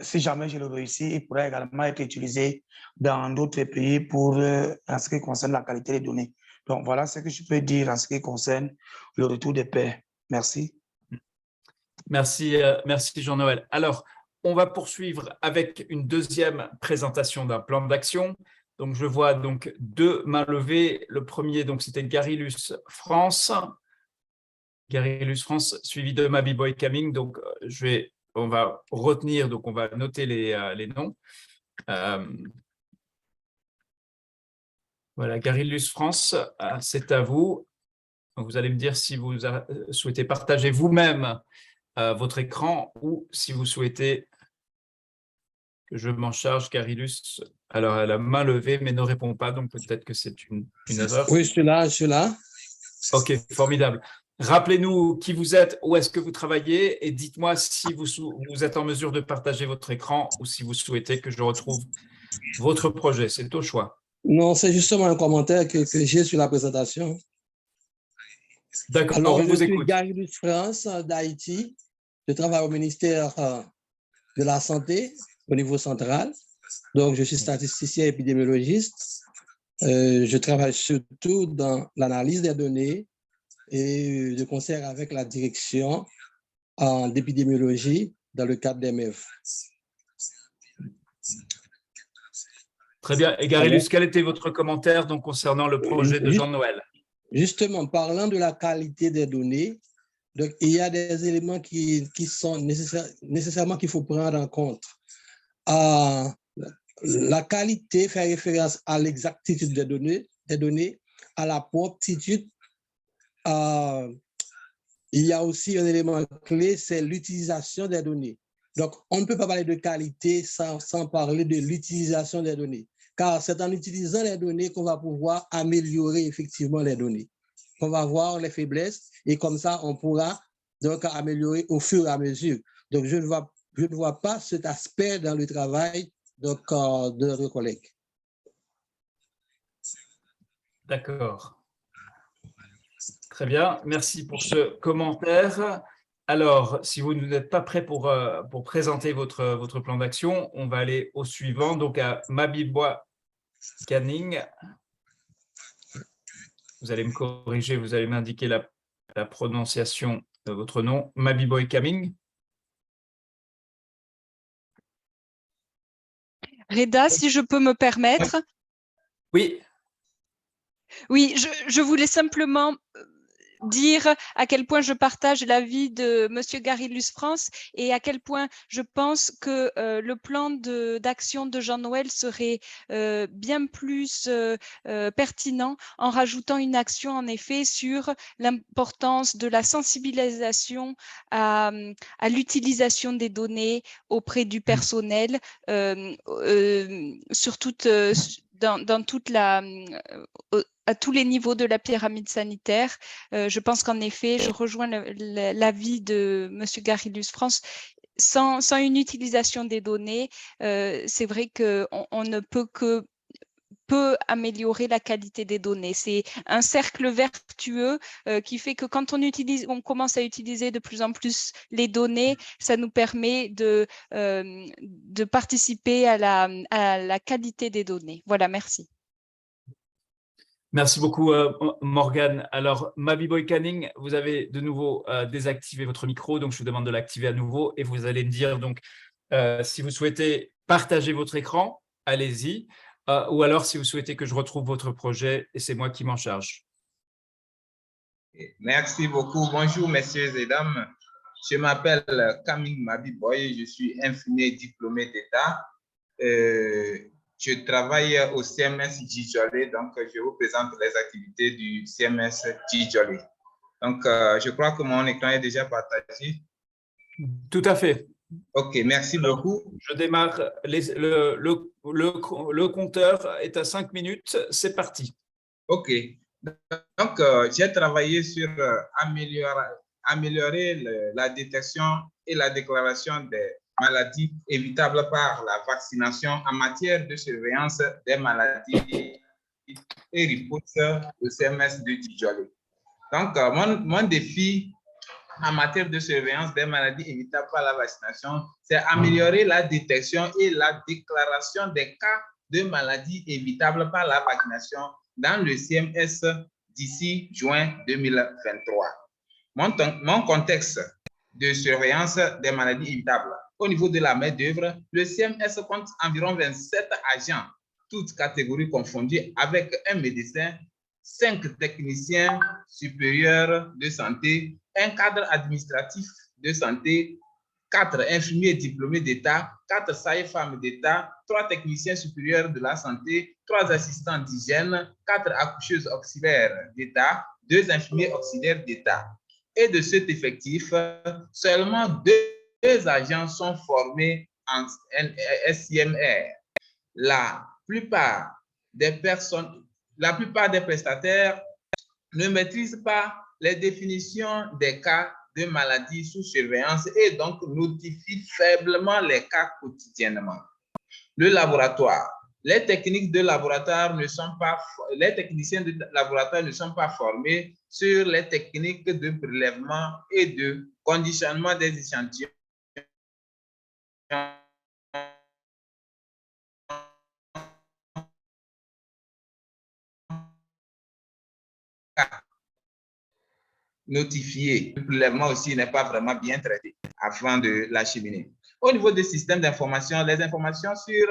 si jamais je le réussis, il pourrait également être utilisé dans d'autres pays pour en ce qui concerne la qualité des données. Donc, voilà ce que je peux dire en ce qui concerne le retour des pairs. Merci. Merci, merci Jean-Noël. Alors, on va poursuivre avec une deuxième présentation d'un plan d'action. Donc, je vois donc 2 mains levées. Le premier, donc, c'était Garilus France. Garilus France, suivi de Mabiboy Caming. Donc, on va retenir, donc on va noter les noms. Voilà, Garilus France, c'est à vous. Vous allez me dire si vous souhaitez partager vous-même votre écran ou si vous souhaitez que je m'en charge. Garilus, alors elle a main levée mais ne répond pas, donc peut-être que c'est une erreur. Oui, je suis là. Ok, formidable. Rappelez-nous qui vous êtes, où est-ce que vous travaillez et dites-moi si vous êtes en mesure de partager votre écran ou si vous souhaitez que je retrouve votre projet. C'est au choix. Non, c'est justement un commentaire que j'ai sur la présentation. D'accord, Alors, on vous je suis écoute. Garilus France d'Haïti. Je travaille au ministère de la Santé au niveau central. Donc, je suis statisticien épidémiologiste. Je travaille surtout dans l'analyse des données et de concert avec la direction d'épidémiologie dans le cadre des MEF. Très bien. Et Garilus, quel était votre commentaire donc, concernant le projet de Jean-Noël? Justement, parlant de la qualité des données, donc, il y a des éléments qui sont nécessairement qu'il faut prendre en compte. La qualité fait référence à l'exactitude des données, à la promptitude. Il y a aussi un élément clé, c'est l'utilisation des données. Donc, on ne peut pas parler de qualité sans parler de l'utilisation des données, car c'est en utilisant les données qu'on va pouvoir améliorer effectivement les données. On va voir les faiblesses et comme ça, on pourra donc améliorer au fur et à mesure. Donc, je ne vois pas cet aspect dans le travail donc, de notre collègue. D'accord. Très bien, merci pour ce commentaire. Alors, si vous n'êtes pas prêt pour présenter votre plan d'action, on va aller au suivant, donc à Mabiboy Canning. Vous allez me corriger, vous allez m'indiquer la prononciation de votre nom. Mabiboy Caming. Reda, si je peux me permettre. Oui. Oui, je voulais simplement dire à quel point je partage l'avis de Monsieur Garilus France et à quel point je pense que le plan d'action de Jean-Noël serait bien plus pertinent en rajoutant une action en effet sur l'importance de la sensibilisation à l'utilisation des données auprès du personnel, sur toute dans toute à tous les niveaux de la pyramide sanitaire. Je pense qu'en effet, je rejoins l'avis de Monsieur Garilus France. Sans une utilisation des données, c'est vrai qu'on ne peut améliorer la qualité des données. C'est un cercle vertueux qui fait que quand on commence à utiliser de plus en plus les données, ça nous permet de participer à la qualité des données. Voilà, merci. Merci beaucoup, Morgane. Alors, Mabiboy Canning, vous avez de nouveau désactivé votre micro, donc je vous demande de l'activer à nouveau et vous allez me dire donc si vous souhaitez partager votre écran, allez-y, ou alors si vous souhaitez que je retrouve votre projet et c'est moi qui m'en charge. Merci beaucoup. Bonjour, messieurs et dames. Je m'appelle Caming Mabiboy, je suis infirmier diplômé d'État. Je travaille au CMS Djidjolé, donc je vous présente les activités du CMS Djidjolé. Donc, je crois que mon écran est déjà partagé. Tout à fait. OK, merci Alors, beaucoup. je démarre. Le compteur est à 5 minutes. C'est parti. OK. Donc, j'ai travaillé sur améliorer la détection et la déclaration des maladies évitables par la vaccination en matière de surveillance des maladies et riposte au CMS de Djidjaolé. Donc, mon défi en matière de surveillance des maladies évitables par la vaccination, c'est améliorer la détection et la déclaration des cas de maladies évitables par la vaccination dans le CMS d'ici juin 2023. Mon contexte de surveillance des maladies évitables. Au niveau de la main-d'œuvre, le CMS compte environ 27 agents, toutes catégories confondues, avec un médecin, 5 techniciens supérieurs de santé, un cadre administratif de santé, 4 infirmiers diplômés d'État, 4 sages-femmes d'État, 3 techniciens supérieurs de la santé, 3 assistants d'hygiène, 4 accoucheuses auxiliaires d'État, 2 infirmiers auxiliaires d'État. Et de cet effectif, seulement 2 agents sont formés en SIMR. La plupart des prestataires ne maîtrisent pas les définitions des cas de maladies sous surveillance et donc notifient faiblement les cas quotidiennement. Le laboratoire. Les techniciens de laboratoire ne sont pas formés sur les techniques de prélèvement et de conditionnement des échantillons notifiés. Le prélèvement aussi n'est pas vraiment bien traité avant de l'acheminer. Au niveau des systèmes d'information, les informations sur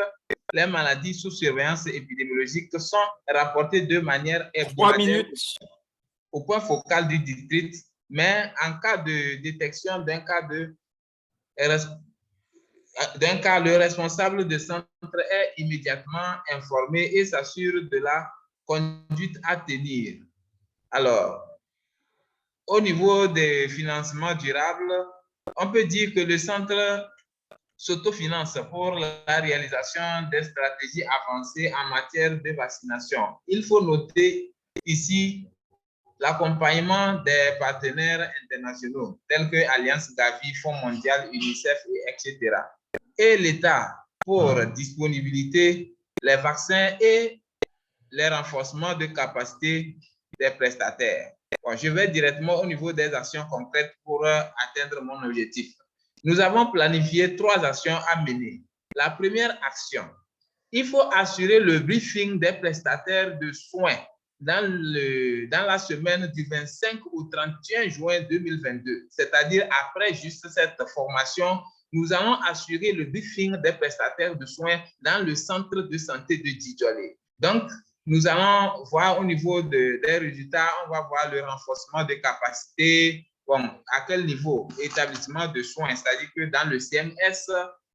les maladies sous surveillance épidémiologique sont rapportées de manière hebdomadaire au point focal du district, mais en cas de détection d'un cas, le responsable de centre est immédiatement informé et s'assure de la conduite à tenir. Alors, au niveau des financements durables, on peut dire que le centre s'autofinance pour la réalisation des stratégies avancées en matière de vaccination. Il faut noter ici l'accompagnement des partenaires internationaux tels que Alliance Gavi, Fonds mondial, UNICEF, etc. Et l'État pour disponibilité, les vaccins et les renforcements de capacité des prestataires. Bon, je vais directement au niveau des actions concrètes pour atteindre mon objectif. Nous avons planifié 3 actions à mener. La première action, il faut assurer le briefing des prestataires de soins dans la semaine du 25 au 31 juin 2022, c'est-à-dire après juste cette formation, nous allons assurer le briefing des prestataires de soins dans le centre de santé de Djidjaolé. Donc, nous allons voir au niveau des résultats, on va voir le renforcement des capacités, bon, à quel niveau? Établissement de soins, c'est-à-dire que dans le CMS,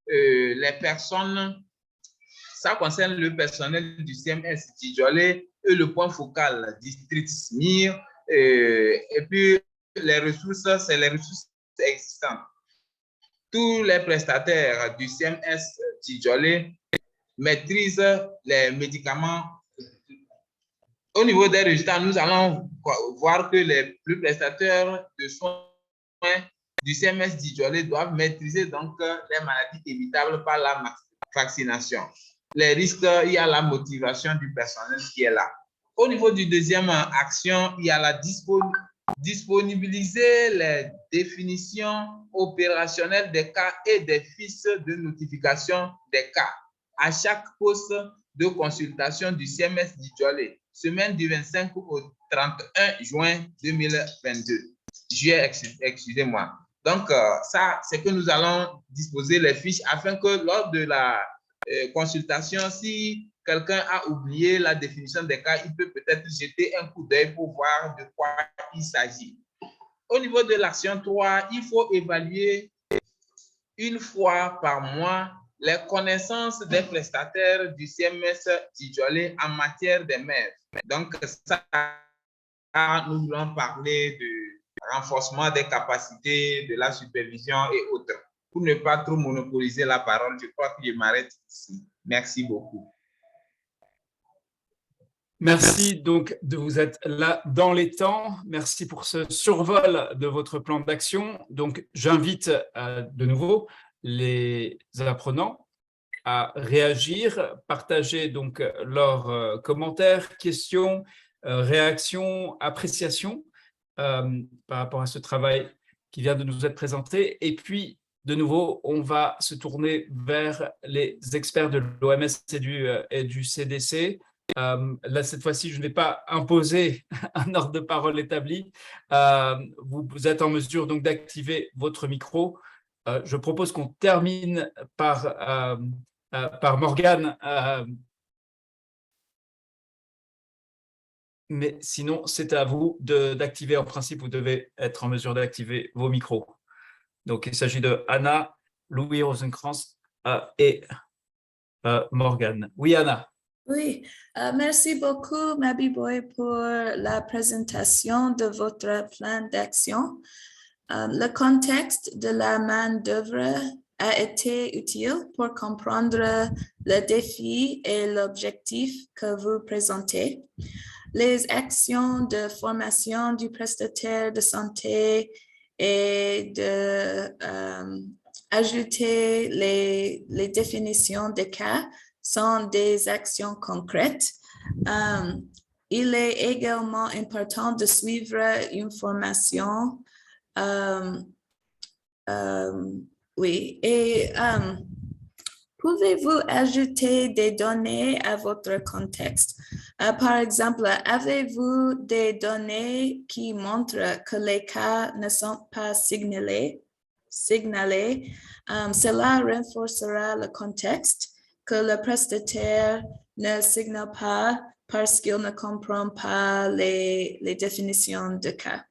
les personnes, ça concerne le personnel du CMS Djidjaolé et le point focal district SMIR, et puis les ressources, c'est les ressources existantes. Tous les prestataires du CMS Djidjaolé maîtrisent les médicaments. Au niveau des résultats, nous allons voir que les prestataires de soins du CMS Djidjaolé doivent maîtriser donc les maladies évitables par la vaccination. Les risques, il y a la motivation du personnel qui est là. Au niveau du deuxième action, il y a la disponibiliser les définitions opérationnelles des cas et des fiches de notification des cas à chaque poste de consultation du CMS Djidjaolé, semaine du 25 au 31 juin 2022. Juillet, excusez-moi. Donc, ça, c'est que nous allons disposer les fiches afin que lors de la consultation, si quelqu'un a oublié la définition des cas, il peut peut-être jeter un coup d'œil pour voir de quoi il s'agit. Au niveau de l'action 3, il faut évaluer une fois par mois les connaissances des prestataires du CMS Djidjaolé en matière des mers. Donc, ça, nous voulons parler de renforcement des capacités, de la supervision et autres. pour ne pas trop monopoliser la parole, je crois que je m'arrête ici. Merci beaucoup. Merci donc de vous être là dans les temps. Merci pour ce survol de votre plan d'action. Donc, j'invite de nouveau les apprenants à réagir, partager donc leurs commentaires, questions, réactions, appréciations par rapport à ce travail qui vient de nous être présenté. Et puis, de nouveau, on va se tourner vers les experts de l'OMS et du CDC. Là, cette fois-ci, je ne vais pas imposer un ordre de parole établi. Vous êtes en mesure donc d'activer votre micro. Je propose qu'on termine par Morgane. Mais sinon, c'est à vous d'activer. En principe, vous devez être en mesure d'activer vos micros. Donc, il s'agit de Anna, Louis Rosenkrantz et Morgane. Oui, Anna. Oui, merci beaucoup, Mabi Boy, pour la présentation de votre plan d'action. Le contexte de la main-d'œuvre a été utile pour comprendre le défi et l'objectif que vous présentez. Les actions de formation du prestataire de santé et de ajouter les définitions des cas sont des actions concrètes. Il est également important de suivre une formation. Oui, et pouvez-vous ajouter des données à votre contexte? Par exemple, avez-vous des données qui montrent que les cas ne sont pas signalés? Cela renforcera le contexte que le prestataire ne signale pas parce qu'il ne comprend pas les définitions de cas.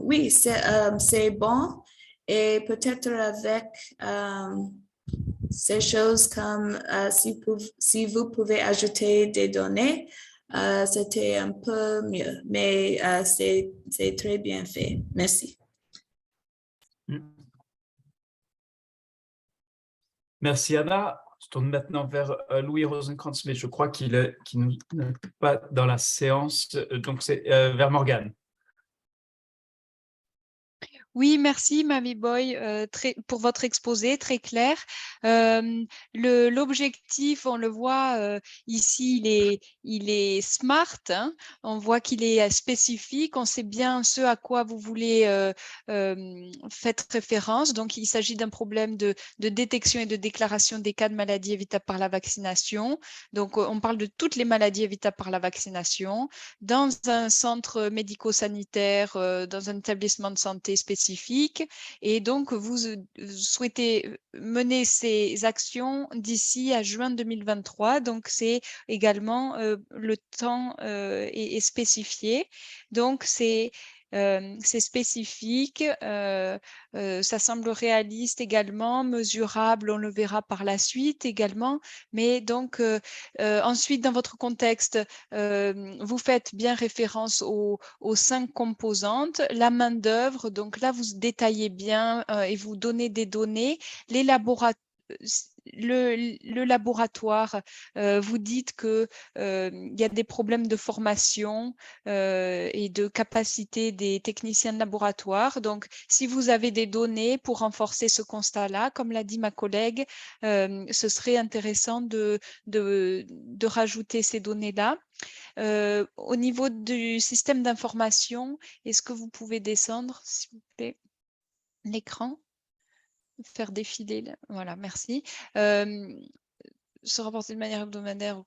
Oui, c'est bon. Et peut-être avec ces choses comme si vous pouvez ajouter des données, c'était un peu mieux, mais c'est très bien fait. Merci. Merci Anna. Je tourne maintenant vers Louis Rosenkrantz, mais je crois qu'il n'est pas dans la séance, donc c'est vers Morgane. Oui, merci Mami Boy pour votre exposé très clair. L'objectif, on le voit ici, il est smart, hein. On voit qu'il est spécifique, on sait bien ce à quoi vous voulez faire référence. Donc, il s'agit d'un problème de détection et de déclaration des cas de maladies évitables par la vaccination. Donc, on parle de toutes les maladies évitables par la vaccination dans un centre médico-sanitaire, dans un établissement de santé spécifique. Et donc, vous souhaitez mener ces actions d'ici à juin 2023. Donc, c'est également le temps est spécifié. Donc, c'est spécifique, ça semble réaliste également, mesurable, on le verra par la suite également. Mais donc, ensuite, dans votre contexte, vous faites bien référence aux 5 composantes. La main-d'œuvre, donc là, vous détaillez bien et vous donnez des données. Les laboratoires. Le laboratoire, vous dites que il y a des problèmes de formation et de capacité des techniciens de laboratoire. Donc, si vous avez des données pour renforcer ce constat-là, comme l'a dit ma collègue, ce serait intéressant de rajouter ces données-là. Au niveau du système d'information, est-ce que vous pouvez descendre, s'il vous plaît, l'écran? Faire défiler, voilà, merci. Se rapporter de manière hebdomadaire.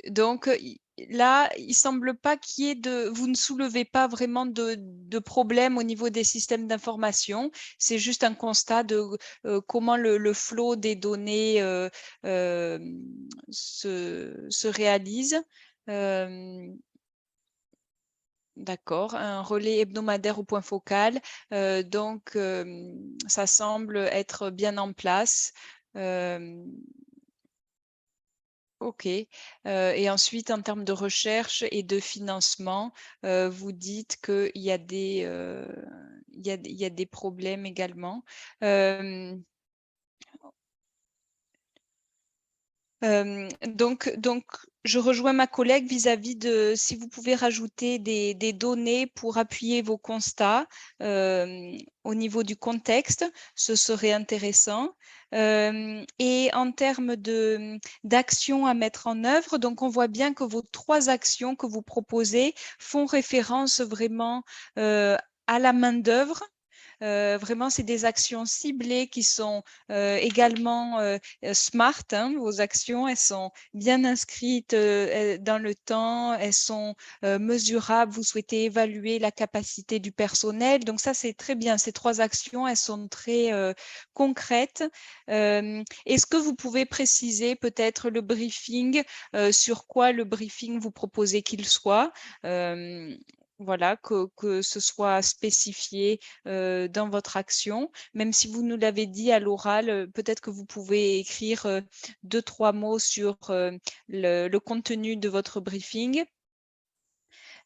Donc, là, il ne semble pas qu'il y ait vous ne soulevez pas vraiment de problème au niveau des systèmes d'information. C'est juste un constat de comment le flot des données se réalise. D'accord, un relais hebdomadaire au point focal. Donc, ça semble être bien en place. OK. Et ensuite, en termes de recherche et de financement, vous dites qu'il y a il y a des problèmes également. Donc, je rejoins ma collègue vis-à-vis de si vous pouvez rajouter des données pour appuyer vos constats au niveau du contexte, ce serait intéressant. Et en termes d'actions à mettre en œuvre, donc on voit bien que vos 3 actions que vous proposez font référence vraiment à la main-d'œuvre. Vraiment, c'est des actions ciblées qui sont également smart. Hein, vos actions, elles sont bien inscrites dans le temps, elles sont mesurables. Vous souhaitez évaluer la capacité du personnel. Donc ça, c'est très bien. Ces 3 actions, elles sont très concrètes. Est-ce que vous pouvez préciser peut-être le briefing, sur quoi le briefing vous proposez qu'il soit? Voilà, que ce soit spécifié dans votre action. Même si vous nous l'avez dit à l'oral, peut-être que vous pouvez écrire 2-3 mots sur le contenu de votre briefing.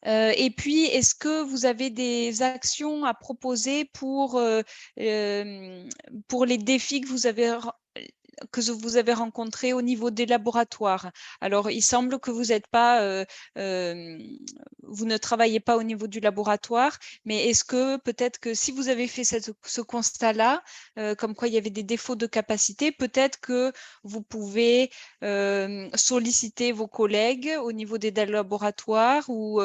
Et puis, est-ce que vous avez des actions à proposer pour les défis que vous avez rencontrés au niveau des laboratoires? Alors, il semble que vous ne travaillez pas au niveau du laboratoire, mais est-ce que peut-être que si vous avez fait ce constat-là, comme quoi il y avait des défauts de capacité, peut-être que vous pouvez solliciter vos collègues au niveau des laboratoires ou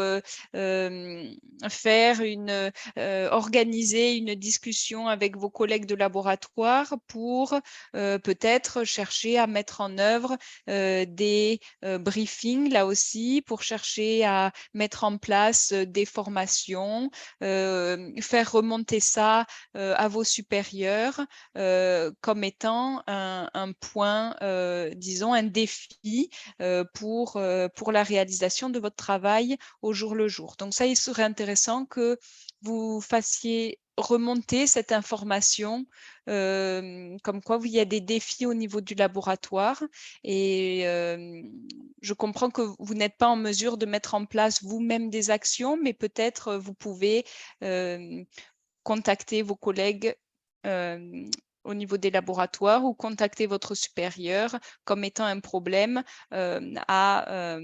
organiser une discussion avec vos collègues de laboratoire pour peut-être chercher à mettre en œuvre des briefings là aussi pour chercher à mettre en place des formations, faire remonter ça à vos supérieurs comme étant un point, disons, un défi pour la réalisation de votre travail au jour le jour. Donc ça, il serait intéressant que vous fassiez remonter cette information comme quoi il y a des défis au niveau du laboratoire et je comprends que vous n'êtes pas en mesure de mettre en place vous-même des actions, mais peut-être vous pouvez contacter vos collègues au niveau des laboratoires ou contacter votre supérieur comme étant un problème à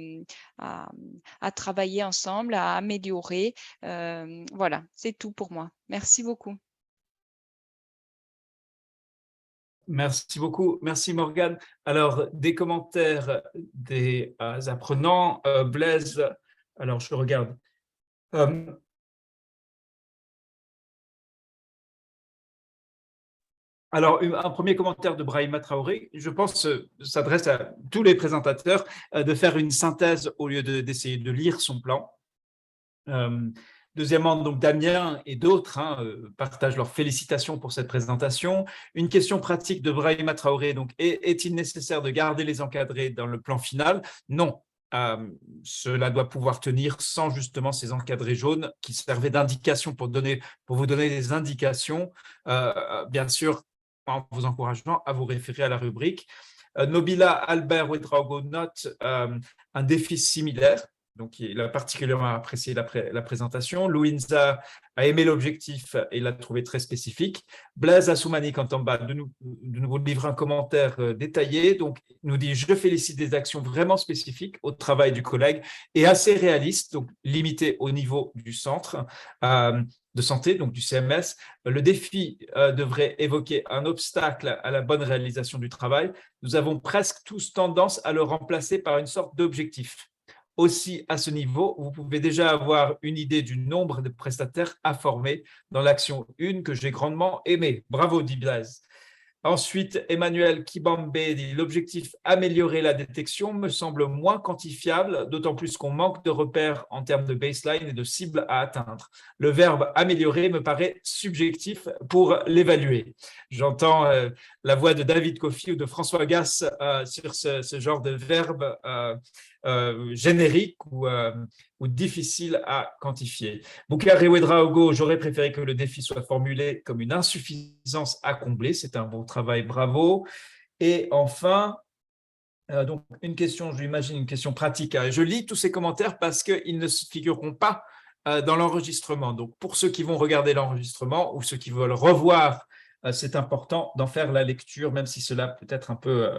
travailler ensemble, à améliorer. Voilà, c'est tout pour moi. Merci beaucoup. Merci beaucoup. Merci Morgane. Alors, des commentaires des apprenants. Blaise, alors je regarde. Alors, un premier commentaire de Brahima Traoré, je pense, s'adresse à tous les présentateurs de faire une synthèse au lieu d'essayer de lire son plan. Deuxièmement, donc Damien et d'autres partagent leurs félicitations pour cette présentation. Une question pratique de Brahima Traoré, donc est-il nécessaire de garder les encadrés dans le plan final? Non. Cela doit pouvoir tenir sans justement ces encadrés jaunes qui servaient d'indication pour vous donner des indications, bien sûr, en vous encourageant à vous référer à la rubrique. Nobila Albert Ouedraogo note un défi similaire. Donc, il a particulièrement apprécié la présentation. Louisa a aimé l'objectif et l'a trouvé très spécifique. Blaise Assoumani, quand en bas, de nous livre un commentaire détaillé. Donc, il nous dit « Je félicite des actions vraiment spécifiques au travail du collègue et assez réalistes, donc limitées au niveau du centre de santé, donc du CMS. Le défi devrait évoquer un obstacle à la bonne réalisation du travail. Nous avons presque tous tendance à le remplacer par une sorte d'objectif. Aussi, à ce niveau, vous pouvez déjà avoir une idée du nombre de prestataires à former dans l'action 1 que j'ai grandement aimée. Bravo, dit Blaise. Ensuite, Emmanuel Kibambe dit « L'objectif améliorer la détection me semble moins quantifiable, d'autant plus qu'on manque de repères en termes de baseline et de cibles à atteindre. Le verbe améliorer me paraît subjectif pour l'évaluer. » J'entends la voix de David Kofi ou de François Gass sur ce genre de verbe générique ou difficile à quantifier. Boukari Ouedraogo, j'aurais préféré que le défi soit formulé comme une insuffisance à combler. C'est un bon travail, bravo. Et enfin, Donc, une question, je l'imagine, une question pratique. Je lis tous ces commentaires parce qu'ils ne se figureront pas dans l'enregistrement. Donc, pour ceux qui vont regarder l'enregistrement ou ceux qui veulent revoir, c'est important d'en faire la lecture, même si cela peut être un peu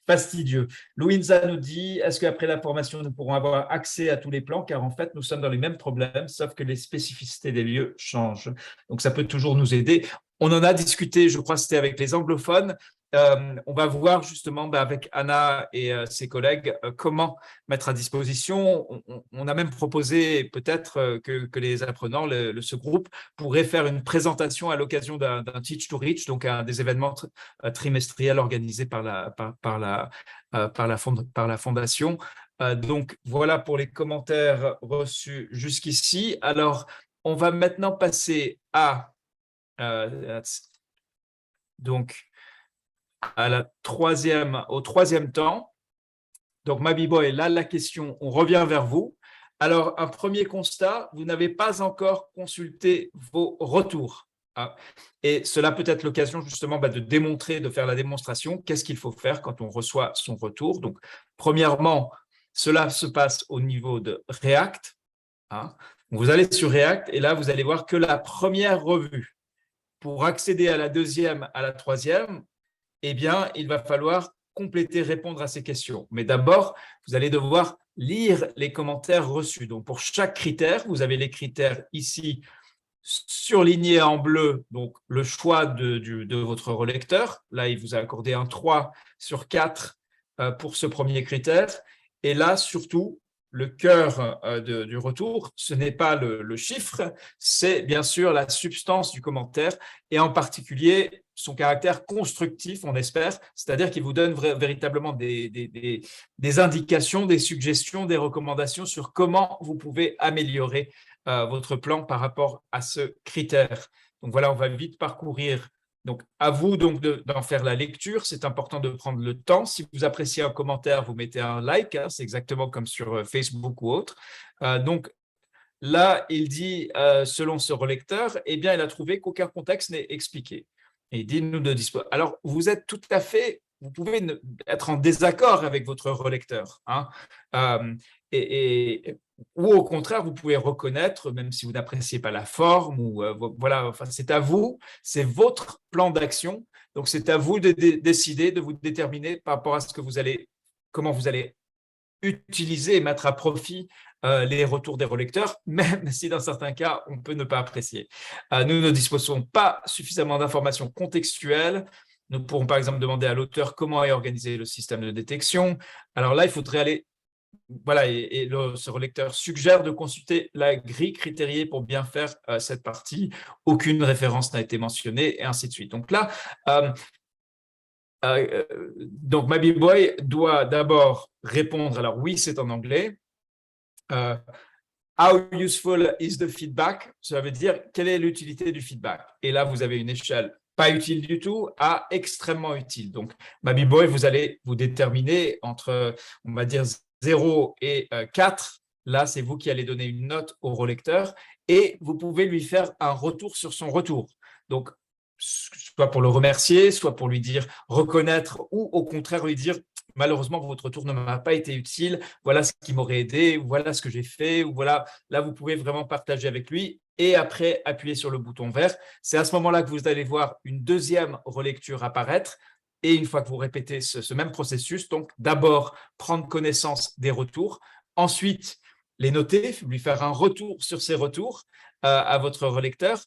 fastidieux. Louisa nous dit, est-ce qu'après la formation, nous pourrons avoir accès à tous les plans? Car en fait, nous sommes dans les mêmes problèmes, sauf que les spécificités des lieux changent. Donc, ça peut toujours nous aider. On en a discuté, je crois que c'était avec les anglophones. On va voir justement avec Anna et ses collègues comment mettre à disposition. On a même proposé peut-être que les apprenants, ce groupe, pourrait faire une présentation à l'occasion d'un Teach to Reach, donc des événements trimestriels organisés par la fondation. Donc voilà pour les commentaires reçus jusqu'ici. Alors, on va maintenant passer au troisième temps. Donc, Mabiboy, là, la question, on revient vers vous. Alors, un premier constat, vous n'avez pas encore consulté vos retours. Et cela peut être l'occasion justement de démontrer, de faire la démonstration, qu'est-ce qu'il faut faire quand on reçoit son retour. Donc, premièrement, cela se passe au niveau de React. Vous allez sur React et là, vous allez voir que la première revue. Pour accéder à la deuxième, à la troisième, eh bien, il va falloir compléter, répondre à ces questions. Mais d'abord, vous allez devoir lire les commentaires reçus. Donc, pour chaque critère, vous avez les critères ici surlignés en bleu, donc le choix de votre relecteur. Là, il vous a accordé un 3 sur 4 pour ce premier critère. Et là, surtout, le cœur du retour, ce n'est pas le chiffre, c'est bien sûr la substance du commentaire et en particulier son caractère constructif, on espère, c'est-à-dire qu'il vous donne véritablement des indications, des suggestions, des recommandations sur comment vous pouvez améliorer votre plan par rapport à ce critère. Donc voilà, on va vite parcourir. Donc, à vous donc d'en faire la lecture. C'est important de prendre le temps. Si vous appréciez un commentaire, vous mettez un like. C'est exactement comme sur Facebook ou autre. Donc, là, il dit, selon ce relecteur, eh bien, il a trouvé qu'aucun contexte n'est expliqué. Et il dit, nous de disposer. Alors, vous êtes tout à fait, vous pouvez être en désaccord avec votre relecteur. Ou au contraire, vous pouvez reconnaître, même si vous n'appréciez pas la forme, ou voilà, enfin, c'est à vous, c'est votre plan d'action. Donc, c'est à vous de décider, de vous déterminer par rapport à ce que vous allez, comment vous allez utiliser et mettre à profit les retours des relecteurs, même si dans certains cas, on peut ne pas apprécier. Nous ne disposons pas suffisamment d'informations contextuelles. Nous pourrons par exemple demander à l'auteur comment est organisé le système de détection. Alors là, il faudrait aller voilà, ce relecteur suggère de consulter la grille critériée pour bien faire cette partie. Aucune référence n'a été mentionnée, et ainsi de suite. Donc là, donc Mabiboy doit d'abord répondre. Alors oui, c'est en anglais. How useful is the feedback? Ça veut dire quelle est l'utilité du feedback? Et là, vous avez une échelle pas utile du tout à extrêmement utile. Donc, Mabiboy, vous allez vous déterminer entre, on va dire, 0 et 4, là, c'est vous qui allez donner une note au relecteur et vous pouvez lui faire un retour sur son retour. Donc, soit pour le remercier, soit pour lui dire reconnaître ou au contraire lui dire malheureusement, votre retour ne m'a pas été utile, voilà ce qui m'aurait aidé, voilà ce que j'ai fait, ou voilà, là, vous pouvez vraiment partager avec lui et après appuyer sur le bouton vert. C'est à ce moment-là que vous allez voir une deuxième relecture apparaître. Et une fois que vous répétez ce même processus, donc d'abord prendre connaissance des retours, ensuite les noter, lui faire un retour sur ces retours à votre relecteur,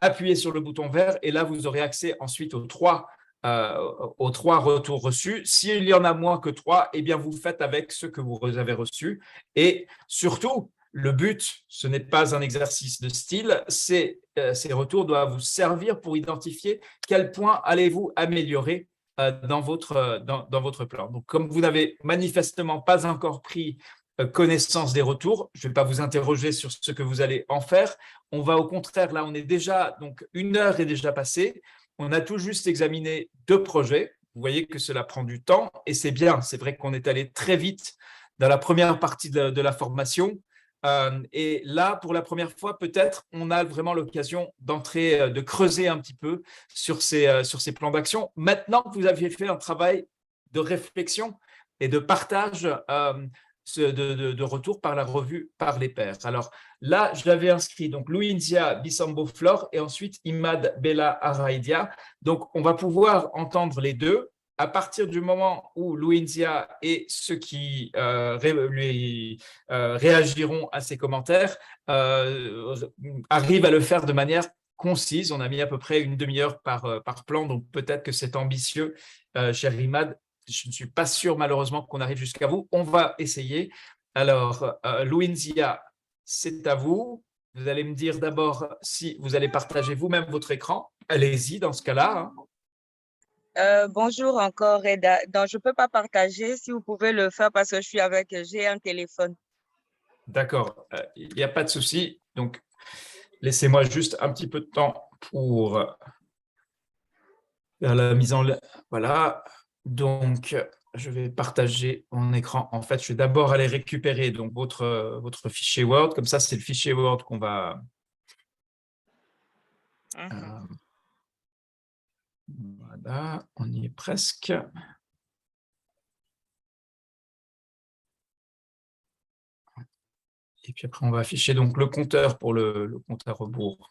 appuyer sur le bouton vert et là vous aurez accès ensuite aux trois retours reçus. S'il y en a moins que 3, eh bien vous faites avec ce que vous avez reçu. Et surtout, le but, ce n'est pas un exercice de style, ces retours doivent vous servir pour identifier quel point allez-vous améliorer dans votre plan. Donc, comme vous n'avez manifestement pas encore pris connaissance des retours, je ne vais pas vous interroger sur ce que vous allez en faire. On va au contraire, là, on est déjà, donc 1 heure est déjà passée. On a tout juste examiné 2 projets. Vous voyez que cela prend du temps et c'est bien. C'est vrai qu'on est allé très vite dans la première partie de la formation. Et là, pour la première fois, peut-être, on a vraiment l'occasion d'entrer, de creuser un petit peu sur ces plans d'action. Maintenant que vous avez fait un travail de réflexion, et de partage de retour par la revue par les pairs. Alors là, j'avais inscrit donc Louinzia Bisambo Flor et ensuite Imad Bella Araidia. Donc, on va pouvoir entendre les deux. À partir du moment où Louinzia et ceux qui réagiront à ces commentaires arrivent à le faire de manière concise. On a mis à peu près une demi-heure par plan, donc peut-être que c'est ambitieux, cher Imad. Je ne suis pas sûr, malheureusement, qu'on arrive jusqu'à vous. On va essayer. Alors, Louinzia, c'est à vous. Vous allez me dire d'abord si vous allez partager vous-même votre écran. Allez-y dans ce cas-là. Bonjour encore, Reda. Donc, je ne peux pas partager, si vous pouvez le faire parce que j'ai un téléphone. D'accord, il n'y a pas de souci. Donc, laissez-moi juste un petit peu de temps pour faire la mise en... Voilà. Donc, je vais partager mon écran. En fait, je vais d'abord aller récupérer donc, votre fichier Word. Comme ça, c'est le fichier Word qu'on va... Voilà, on y est presque. Et puis après, on va afficher donc le compteur pour le compte à rebours.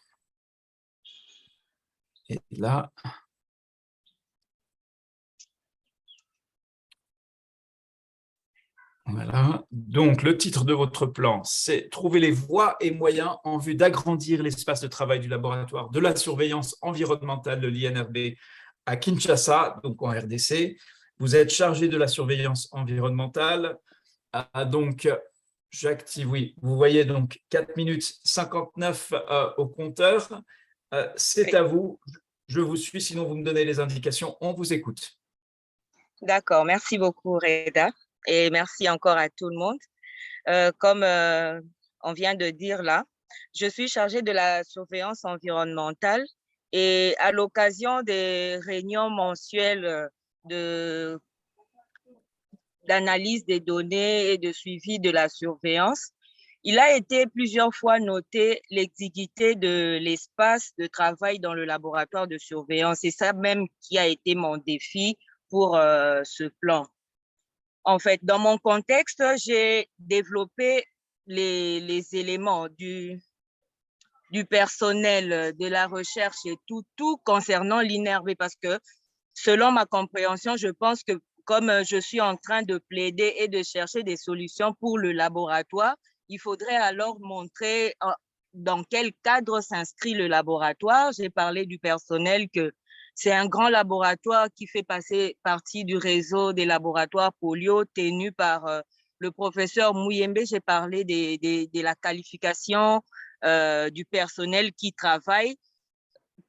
Et là... Voilà, donc le titre de votre plan, c'est « Trouver les voies et moyens en vue d'agrandir l'espace de travail du laboratoire de la surveillance environnementale de l'INRB à Kinshasa, donc en RDC. Vous êtes chargé de la surveillance environnementale. Donc, j'active, oui, vous voyez donc 4 minutes 59 au compteur. C'est à vous, je vous suis, sinon vous me donnez les indications, on vous écoute. D'accord, merci beaucoup, Reda. Et merci encore à tout le monde. Comme on vient de dire là, je suis chargée de la surveillance environnementale et à l'occasion des réunions mensuelles d'analyse des données et de suivi de la surveillance, il a été plusieurs fois noté l'exiguïté de l'espace de travail dans le laboratoire de surveillance. C'est ça même qui a été mon défi pour ce plan. En fait, dans mon contexte, j'ai développé les éléments du personnel, de la recherche et tout concernant l'INRB parce que selon ma compréhension, je pense que comme je suis en train de plaider et de chercher des solutions pour le laboratoire, il faudrait alors montrer dans quel cadre s'inscrit le laboratoire. J'ai parlé du personnel que c'est un grand laboratoire qui fait partie du réseau des laboratoires polio tenu par le professeur Mouyembe. J'ai parlé de la qualification du personnel qui travaille,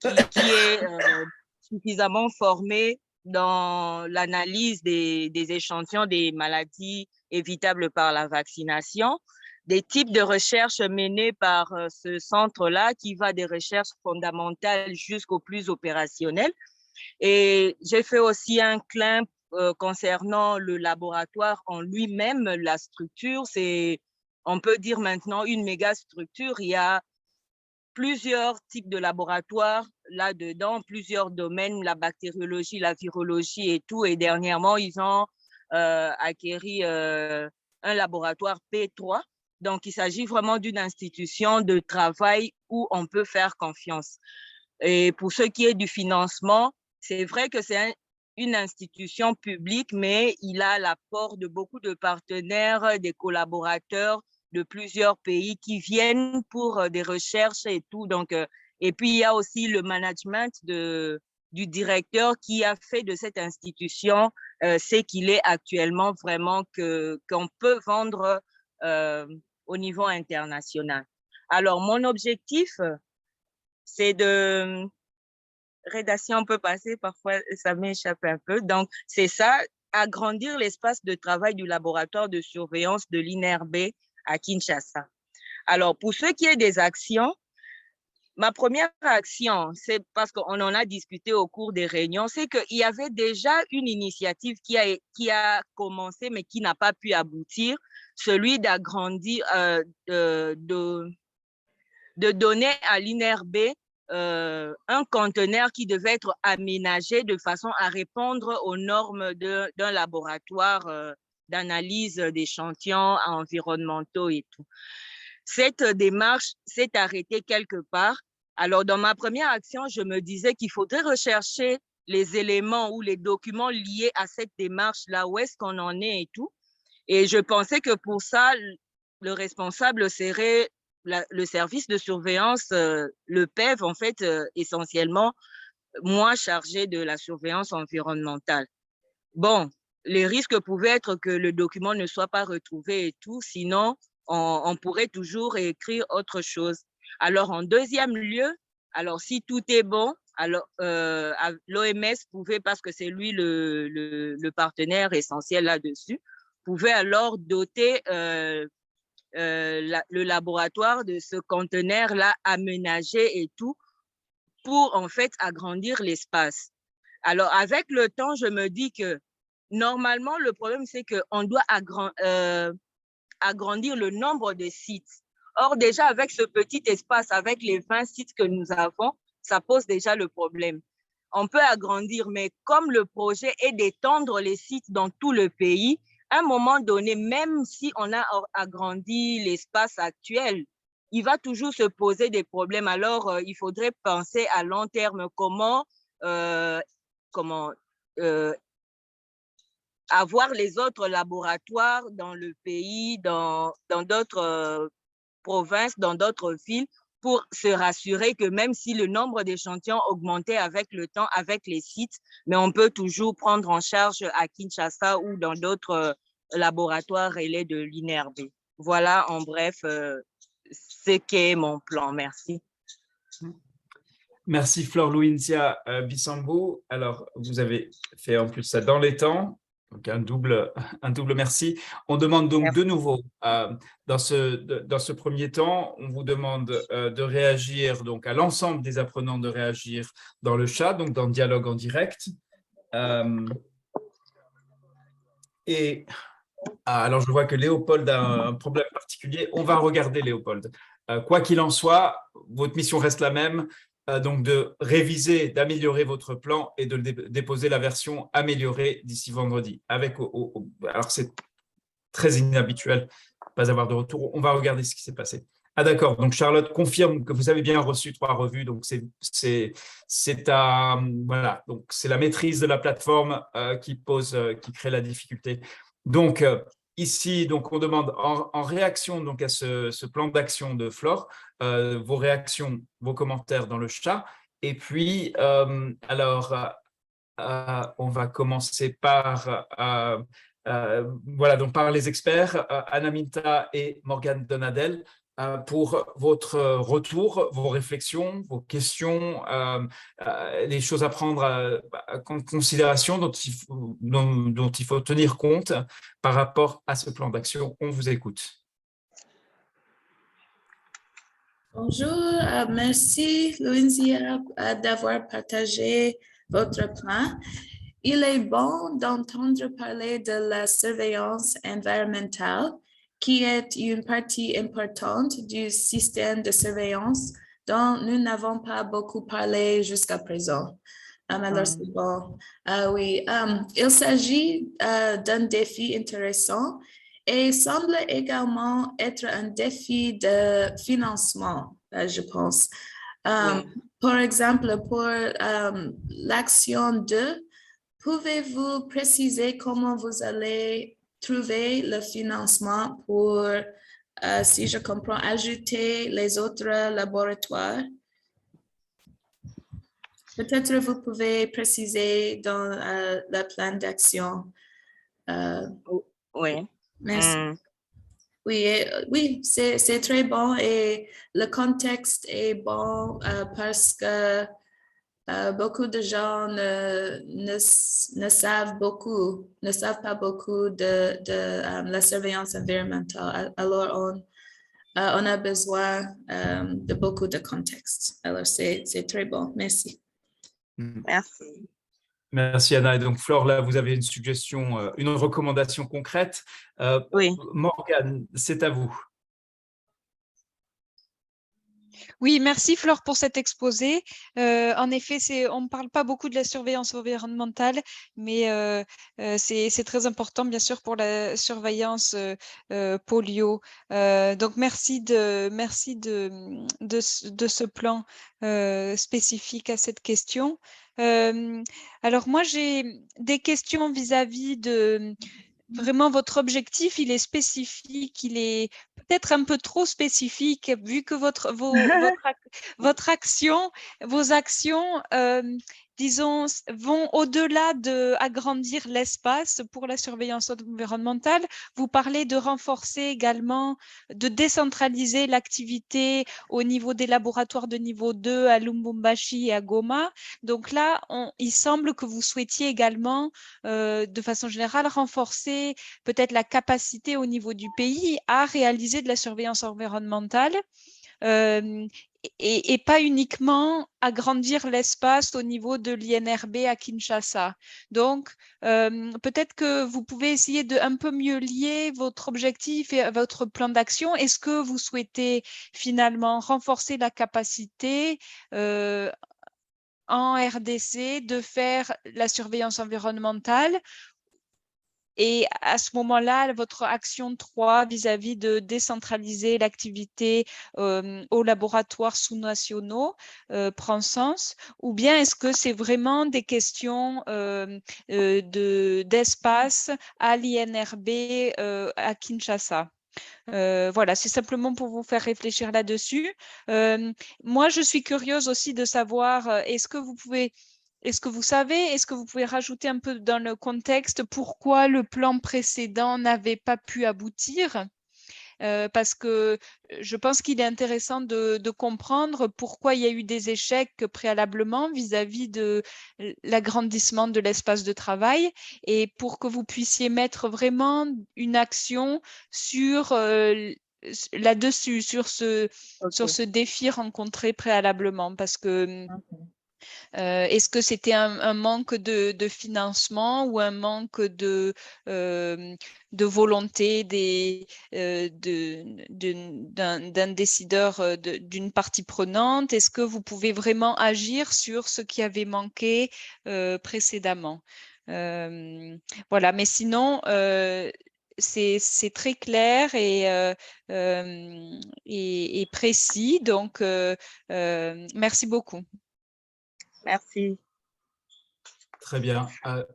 qui est suffisamment formé dans l'analyse des échantillons des maladies évitables par la vaccination, des types de recherches menées par ce centre-là qui va des recherches fondamentales jusqu'au plus opérationnel. Et j'ai fait aussi un clin concernant le laboratoire en lui-même, la structure, c'est, on peut dire maintenant, une méga structure. Il y a plusieurs types de laboratoires là-dedans, plusieurs domaines, la bactériologie, la virologie et tout. Et dernièrement, ils ont acquéri un laboratoire P3. Donc, il s'agit vraiment d'une institution de travail où on peut faire confiance. Et pour ce qui est du financement, c'est vrai que c'est une institution publique, mais il a l'apport de beaucoup de partenaires, des collaborateurs de plusieurs pays qui viennent pour des recherches et tout. Donc, et puis, il y a aussi le management du directeur qui a fait de cette institution ce qu'il est actuellement vraiment qu'on peut vendre au niveau international. Alors, mon objectif, c'est de... Rédaction, on peut passer, parfois ça m'échappe un peu. Donc, c'est ça, agrandir l'espace de travail du laboratoire de surveillance de l'INRB à Kinshasa. Alors, pour ce qui est des actions, ma première action, c'est parce qu'on en a discuté au cours des réunions, c'est qu'il y avait déjà une initiative qui a commencé, mais qui n'a pas pu aboutir, celui d'agrandir, de donner à l'INRB un conteneur qui devait être aménagé de façon à répondre aux normes d'un laboratoire d'analyse d'échantillons environnementaux et tout. Cette démarche s'est arrêtée quelque part. Alors, dans ma première action, je me disais qu'il faudrait rechercher les éléments ou les documents liés à cette démarche-là, où est-ce qu'on en est et tout. Et je pensais que pour ça, le responsable serait le service de surveillance, le PEV, en fait, essentiellement, moi chargé de la surveillance environnementale. Bon, les risques pouvaient être que le document ne soit pas retrouvé et tout, sinon, on pourrait toujours écrire autre chose. Alors, en deuxième lieu, alors si tout est bon, alors l'OMS pouvait, parce que c'est lui le partenaire essentiel là-dessus, pouvait alors doter le laboratoire de ce conteneur-là aménagé et tout pour en fait agrandir l'espace. Alors, avec le temps, je me dis que normalement, le problème, c'est qu'on doit agrandir le nombre de sites. Or, déjà, avec ce petit espace, avec les 20 sites que nous avons, ça pose déjà le problème. On peut agrandir, mais comme le projet est d'étendre les sites dans tout le pays, à un moment donné, même si on a agrandi l'espace actuel, il va toujours se poser des problèmes. Alors, il faudrait penser à long terme comment avoir les autres laboratoires dans le pays, dans d'autres provinces, dans d'autres villes, pour se rassurer que même si le nombre d'échantillons augmentait avec le temps, avec les sites, mais on peut toujours prendre en charge à Kinshasa ou dans d'autres laboratoires relais de l'INRB. Voilà en bref ce qu'est mon plan. Merci. Merci Flore Louinzia Bissambo. Alors, vous avez fait en plus ça dans les temps. Donc, un double merci. On demande donc de nouveau, dans ce premier temps, on vous demande de réagir, donc à l'ensemble des apprenants de réagir dans le chat, donc dans le dialogue en direct. Alors, je vois que Léopold a un problème particulier. On va regarder Léopold. Quoi qu'il en soit, votre mission reste la même. Donc de réviser, d'améliorer votre plan et de déposer la version améliorée d'ici vendredi. Alors, c'est très inhabituel de ne pas avoir de retour. On va regarder ce qui s'est passé. Ah d'accord, donc Charlotte confirme que vous avez bien reçu 3 revues. Donc, voilà, donc c'est la maîtrise de la plateforme qui crée la difficulté. Donc, ici, donc, on demande en réaction donc, à ce plan d'action de Flore, vos réactions, vos commentaires dans le chat. Et puis, on va commencer par, voilà, donc par les experts, Anna Minta et Morgane Donadel, pour votre retour, vos réflexions, vos questions, les choses à prendre en considération dont il faut tenir compte par rapport à ce plan d'action. On vous écoute. Bonjour, merci Louinzia d'avoir partagé votre plan. Il est bon d'entendre parler de la surveillance environnementale, qui est une partie importante du système de surveillance dont nous n'avons pas beaucoup parlé jusqu'à présent. Alors, c'est bon. Oui, il s'agit d'un défi intéressant et semble également être un défi de financement, je pense. Par exemple, pour l'action 2, pouvez-vous préciser comment vous allez trouver le financement pour, si je comprends, ajouter les autres laboratoires? Peut-être vous pouvez préciser dans le plan d'action. Oui. Merci. Oui, c'est très bon et le contexte est bon parce que beaucoup de gens ne savent pas beaucoup de la surveillance environnementale. Alors, on a besoin de beaucoup de contexte. Alors, c'est très bon. Merci. Merci. Merci Anna. Et donc Flore, là, vous avez une suggestion, une recommandation concrète. Oui. Morgane, c'est à vous. Oui, merci Flore pour cet exposé. En effet, on ne parle pas beaucoup de la surveillance environnementale, mais c'est très important, bien sûr, pour la surveillance polio. Donc, merci de ce plan spécifique à cette question. Alors, moi, j'ai des questions vis-à-vis de vraiment votre objectif, il est spécifique, il est peut-être un peu trop spécifique, vu que votre action, vos actions, disons, vont au-delà de agrandir l'espace pour la surveillance environnementale. Vous parlez de renforcer également, de décentraliser l'activité au niveau des laboratoires de niveau 2 à Lubumbashi et à Goma. Donc là, il semble que vous souhaitiez également, de façon générale, renforcer peut-être la capacité au niveau du pays à réaliser de la surveillance environnementale. Et pas uniquement agrandir l'espace au niveau de l'INRB à Kinshasa. Donc, peut-être que vous pouvez essayer de un peu mieux lier votre objectif et votre plan d'action. Est-ce que vous souhaitez finalement renforcer la capacité en RDC de faire la surveillance environnementale? Et à ce moment-là, votre action 3 vis-à-vis de décentraliser l'activité aux laboratoires sous-nationaux prend sens? Ou bien est-ce que c'est vraiment des questions d'espace à l'INRB à Kinshasa? Voilà, c'est simplement pour vous faire réfléchir là-dessus. Moi, je suis curieuse aussi de savoir, est-ce que vous pouvez rajouter un peu dans le contexte pourquoi le plan précédent n'avait pas pu aboutir? Parce que je pense qu'il est intéressant de comprendre pourquoi il y a eu des échecs préalablement vis-à-vis de l'agrandissement de l'espace de travail et pour que vous puissiez mettre vraiment une action sur là-dessus, sur ce défi rencontré préalablement. Parce que est-ce que c'était un manque de financement ou un manque de volonté d'un décideur, d'une partie prenante? Est-ce que vous pouvez vraiment agir sur ce qui avait manqué précédemment? Voilà, mais sinon, c'est très clair et précis. Donc, merci beaucoup. Merci. Très bien.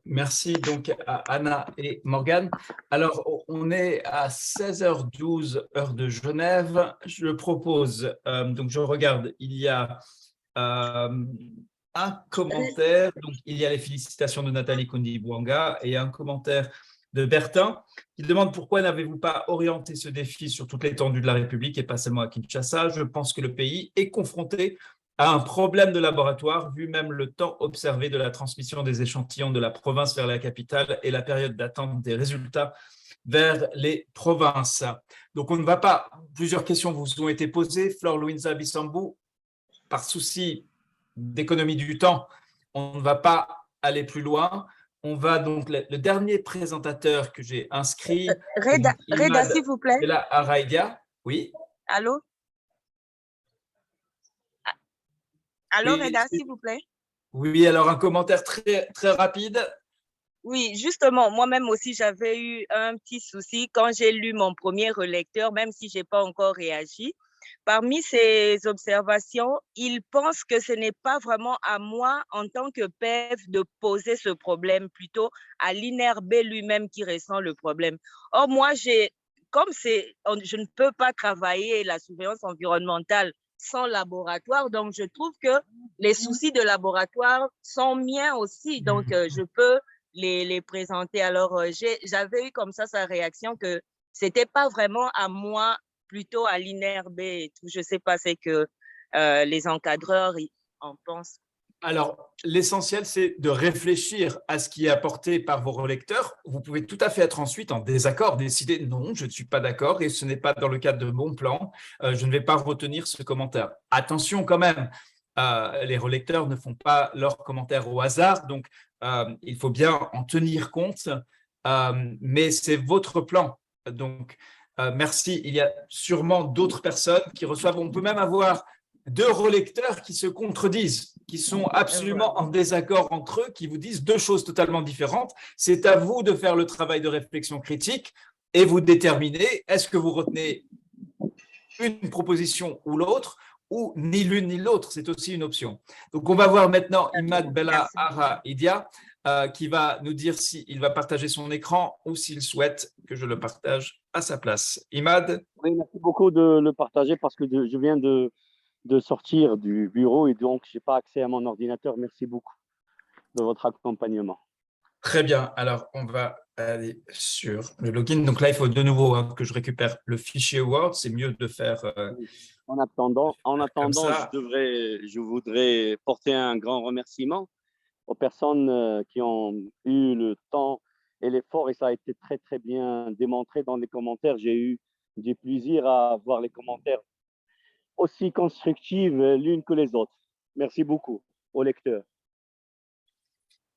Merci donc à Anna et Morgane. Alors, on est à 16h12, heure de Genève. Je propose, donc je regarde, il y a un commentaire. Donc, il y a les félicitations de Nathalie Kondi-Bouanga et un commentaire de Bertin qui demande pourquoi n'avez-vous pas orienté ce défi sur toute l'étendue de la République et pas seulement à Kinshasa? Je pense que le pays est confronté à un problème de laboratoire, vu même le temps observé de la transmission des échantillons de la province vers la capitale et la période d'attente des résultats vers les provinces. Donc, on ne va pas… Plusieurs questions vous ont été posées. Flore Louisa Bissambou, par souci d'économie du temps, on ne va pas aller plus loin. On va donc… Le dernier présentateur que j'ai inscrit… Reda, s'il vous plaît. Là, Araïdia. Oui. Allô? Allô, Oui, Reda, s'il vous plaît. Oui, alors un commentaire très, très rapide. Oui, justement, moi-même aussi, j'avais eu un petit souci quand j'ai lu mon premier relecteur, même si je n'ai pas encore réagi. Parmi ces observations, il pense que ce n'est pas vraiment à moi, en tant que PEV, de poser ce problème, plutôt à l'INRB lui-même qui ressent le problème. Or, moi, je ne peux pas travailler la surveillance environnementale sans laboratoire, donc je trouve que les soucis de laboratoire sont miens aussi, donc je peux les présenter. Alors, j'avais eu comme ça sa réaction que c'était pas vraiment à moi, plutôt à l'INRB et tout. Je sais pas, c'est que les encadreurs en pensent. Alors, l'essentiel, c'est de réfléchir à ce qui est apporté par vos relecteurs. Vous pouvez tout à fait être ensuite en désaccord, décider non, je ne suis pas d'accord et ce n'est pas dans le cadre de mon plan. Je ne vais pas retenir ce commentaire. Attention quand même, les relecteurs ne font pas leurs commentaires au hasard, donc il faut bien en tenir compte, mais c'est votre plan. Donc, merci. Il y a sûrement d'autres personnes qui reçoivent. On peut même avoir deux relecteurs qui se contredisent, qui sont absolument en désaccord entre eux, qui vous disent deux choses totalement différentes. C'est à vous de faire le travail de réflexion critique et vous déterminer, est-ce que vous retenez une proposition ou l'autre, ou ni l'une ni l'autre, c'est aussi une option. Donc, on va voir maintenant Imad Bella Ara Idia, qui va nous dire s'il va partager son écran ou s'il souhaite que je le partage à sa place. Imad? Oui, merci beaucoup de le partager parce que je viens de sortir du bureau et donc je n'ai pas accès à mon ordinateur. Merci beaucoup de votre accompagnement. Très bien. Alors, on va aller sur le login. Donc là, il faut de nouveau que je récupère le fichier Word. C'est mieux de faire… En attendant, ça. je voudrais porter un grand remerciement aux personnes qui ont eu le temps et l'effort, et ça a été très, très bien démontré dans les commentaires. J'ai eu du plaisir à voir les commentaires aussi constructifs l'une que les autres. Merci beaucoup aux lecteurs.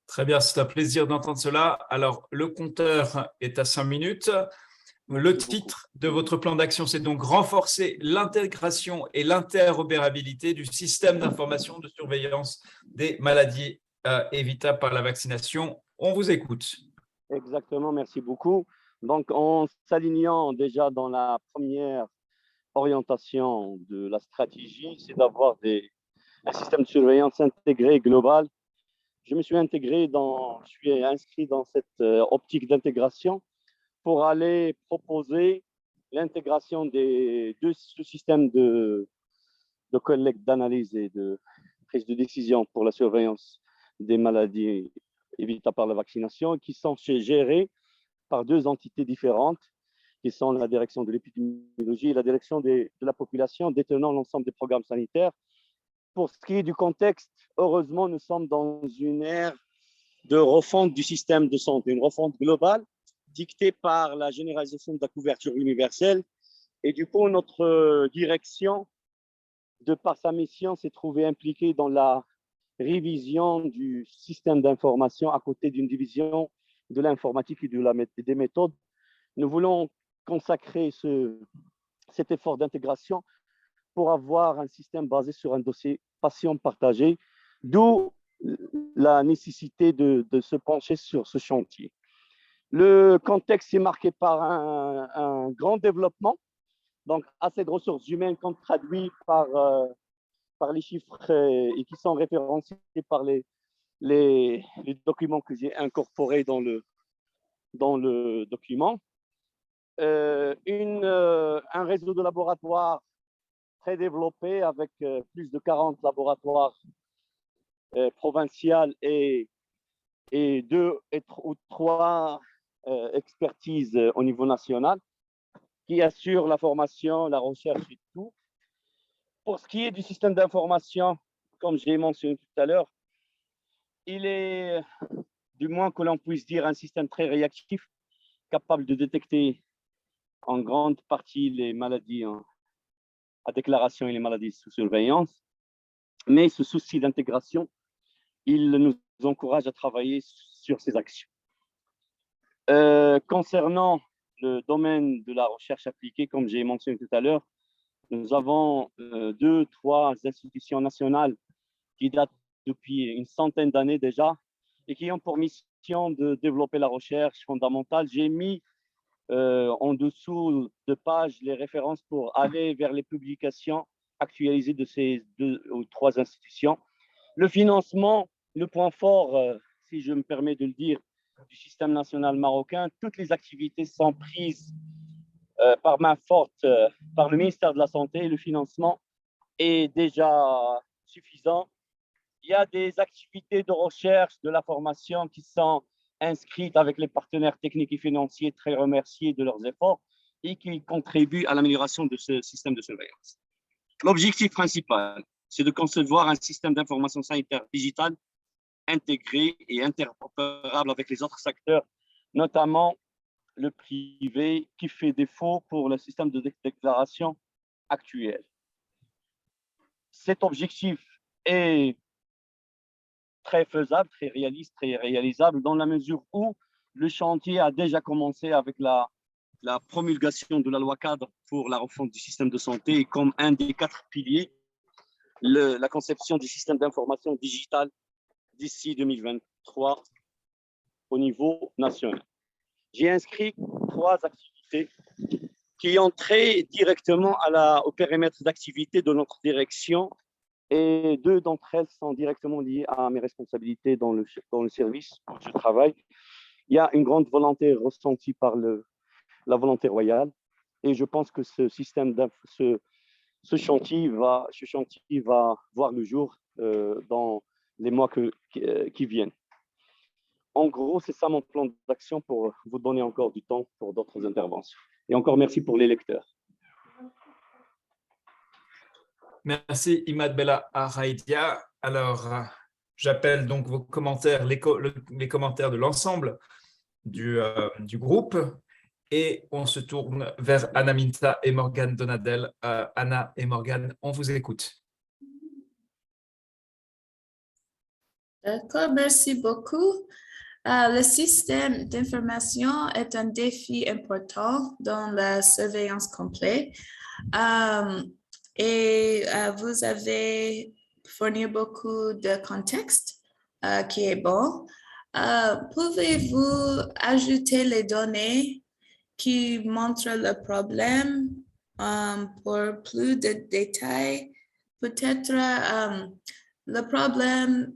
Très bien, c'est un plaisir d'entendre cela. Alors, le compteur est à 5 minutes. Le titre de votre plan d'action, c'est donc renforcer l'intégration et l'interopérabilité du système d'information de surveillance des maladies évitables par la vaccination. On vous écoute. Exactement, merci beaucoup. Donc, en s'alignant déjà dans la première orientation de la stratégie, c'est d'avoir un système de surveillance intégré global. Je suis inscrit dans cette optique d'intégration pour aller proposer l'intégration des deux sous-systèmes de collecte, d'analyse et de prise de décision pour la surveillance des maladies évitables par la vaccination, qui sont gérés par deux entités différentes, qui sont la direction de l'épidémiologie et la direction de la population détenant l'ensemble des programmes sanitaires. Pour ce qui est du contexte, heureusement, nous sommes dans une ère de refonte du système de santé, une refonte globale dictée par la généralisation de la couverture universelle. Et du coup, notre direction, de par sa mission, s'est trouvée impliquée dans la révision du système d'information à côté d'une division de l'informatique et des méthodes. Nous voulons consacrer cet effort d'intégration pour avoir un système basé sur un dossier patient partagé, d'où la nécessité de se pencher sur ce chantier. Le contexte est marqué par un grand développement, donc assez de ressources humaines qu'on traduit par les chiffres et qui sont référencés par les documents que j'ai incorporés dans le document. Un réseau de laboratoires très développé avec plus de 40 laboratoires provinciaux et 2 ou 3 expertises au niveau national qui assurent la formation, la recherche et tout. Pour ce qui est du système d'information, comme j'ai mentionné tout à l'heure, il est, du moins que l'on puisse dire, un système très réactif, capable de détecter en grande partie les maladies à déclaration et les maladies sous surveillance. Mais ce souci d'intégration, il nous encourage à travailler sur ces actions. Concernant le domaine de la recherche appliquée, comme j'ai mentionné tout à l'heure, nous avons 2, 3 institutions nationales qui datent depuis une centaine d'années déjà et qui ont pour mission de développer la recherche fondamentale. J'ai mis en dessous de page les références pour aller vers les publications actualisées de ces 2 ou 3 institutions. Le financement, le point fort, si je me permets de le dire, du système national marocain, toutes les activités sont prises par main forte par le ministère de la Santé. Le financement est déjà suffisant. Il y a des activités de recherche, de la formation qui sont inscrites avec les partenaires techniques et financiers, très remerciés de leurs efforts et qui contribuent à l'amélioration de ce système de surveillance. L'objectif principal, c'est de concevoir un système d'information sanitaire digital intégré et interopérable avec les autres secteurs, notamment le privé, qui fait défaut pour le système de déclaration actuel. Cet objectif est très faisable, très réaliste, très réalisable, dans la mesure où le chantier a déjà commencé avec la promulgation de la loi cadre pour la refonte du système de santé et comme un des 4 piliers la conception du système d'information digitale d'ici 2023 au niveau national. J'ai inscrit 3 activités qui ont trait directement au périmètre d'activité de notre direction et 2 d'entre elles sont directement liées à mes responsabilités dans le service où je travaille. Il y a une grande volonté ressentie par la volonté royale et je pense que ce chantier va voir le jour dans les mois qui viennent. En gros, c'est ça mon plan d'action pour vous donner encore du temps pour d'autres interventions. Et encore merci pour les lecteurs. Merci Imad Bella Araidia. Alors, j'appelle donc vos commentaires, les commentaires de l'ensemble du groupe. Et on se tourne vers Anna Minta et Morgane Donadel. Anna et Morgane, on vous écoute. D'accord, merci beaucoup. Le système d'information est un défi important dans la surveillance complète. Vous avez fourni beaucoup de contexte qui est bon. Pouvez-vous ajouter les données qui montrent le problème pour plus de détails? Peut-être le problème,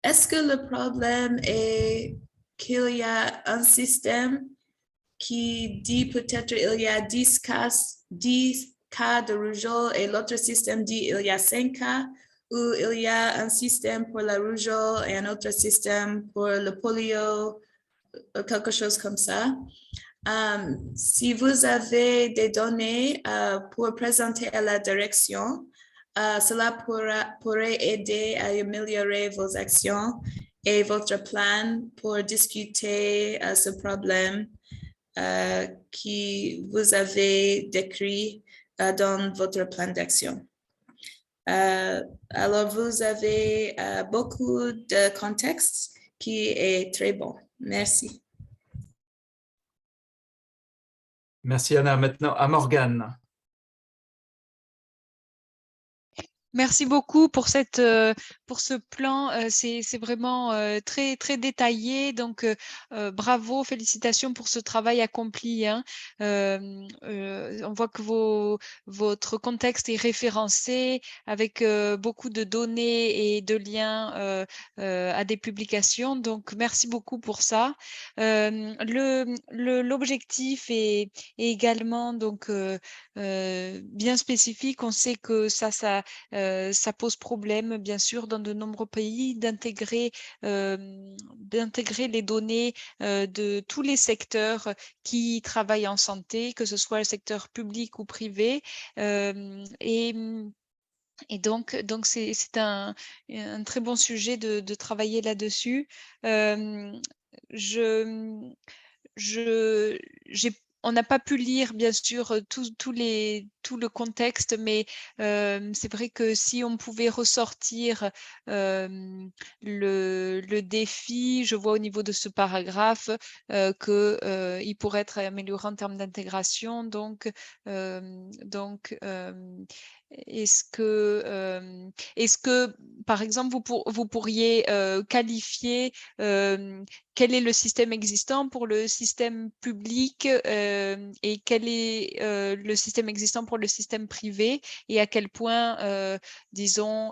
est-ce que le problème est qu'il y a un système qui dit peut-être il y a 10 cas de rougeole et l'autre système dit il y a 5 cas, ou il y a un système pour la rougeole et un autre système pour le polio, quelque chose comme ça. Si vous avez des données pour présenter à la direction, cela pourrait aider à améliorer vos actions et votre plan pour discuter ce problème que vous avez décrit dans votre plan d'action. Alors, vous avez beaucoup de contexte qui est très bon. Merci. Merci Anna. Maintenant à Morgane. Merci beaucoup pour ce plan. C'est vraiment très très détaillé. Donc bravo, félicitations pour ce travail accompli. Hein. On voit que votre contexte est référencé avec beaucoup de données et de liens à des publications. Donc merci beaucoup pour ça. L'objectif est également donc bien spécifique. On sait que ça pose problème, bien sûr, dans de nombreux pays d'intégrer les données de tous les secteurs qui travaillent en santé, que ce soit le secteur public ou privé. Et donc c'est un très bon sujet de travailler là-dessus. On n'a pas pu lire, bien sûr, tout le contexte, mais c'est vrai que si on pouvait ressortir le défi, je vois au niveau de ce paragraphe qu'il pourrait être amélioré en termes d'intégration. Donc est-ce que, par exemple, vous pourriez qualifier quel est le système existant pour le système public et quel est le système existant pour le système privé et à quel point, disons,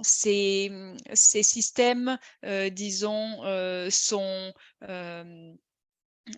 ces systèmes, disons, sont...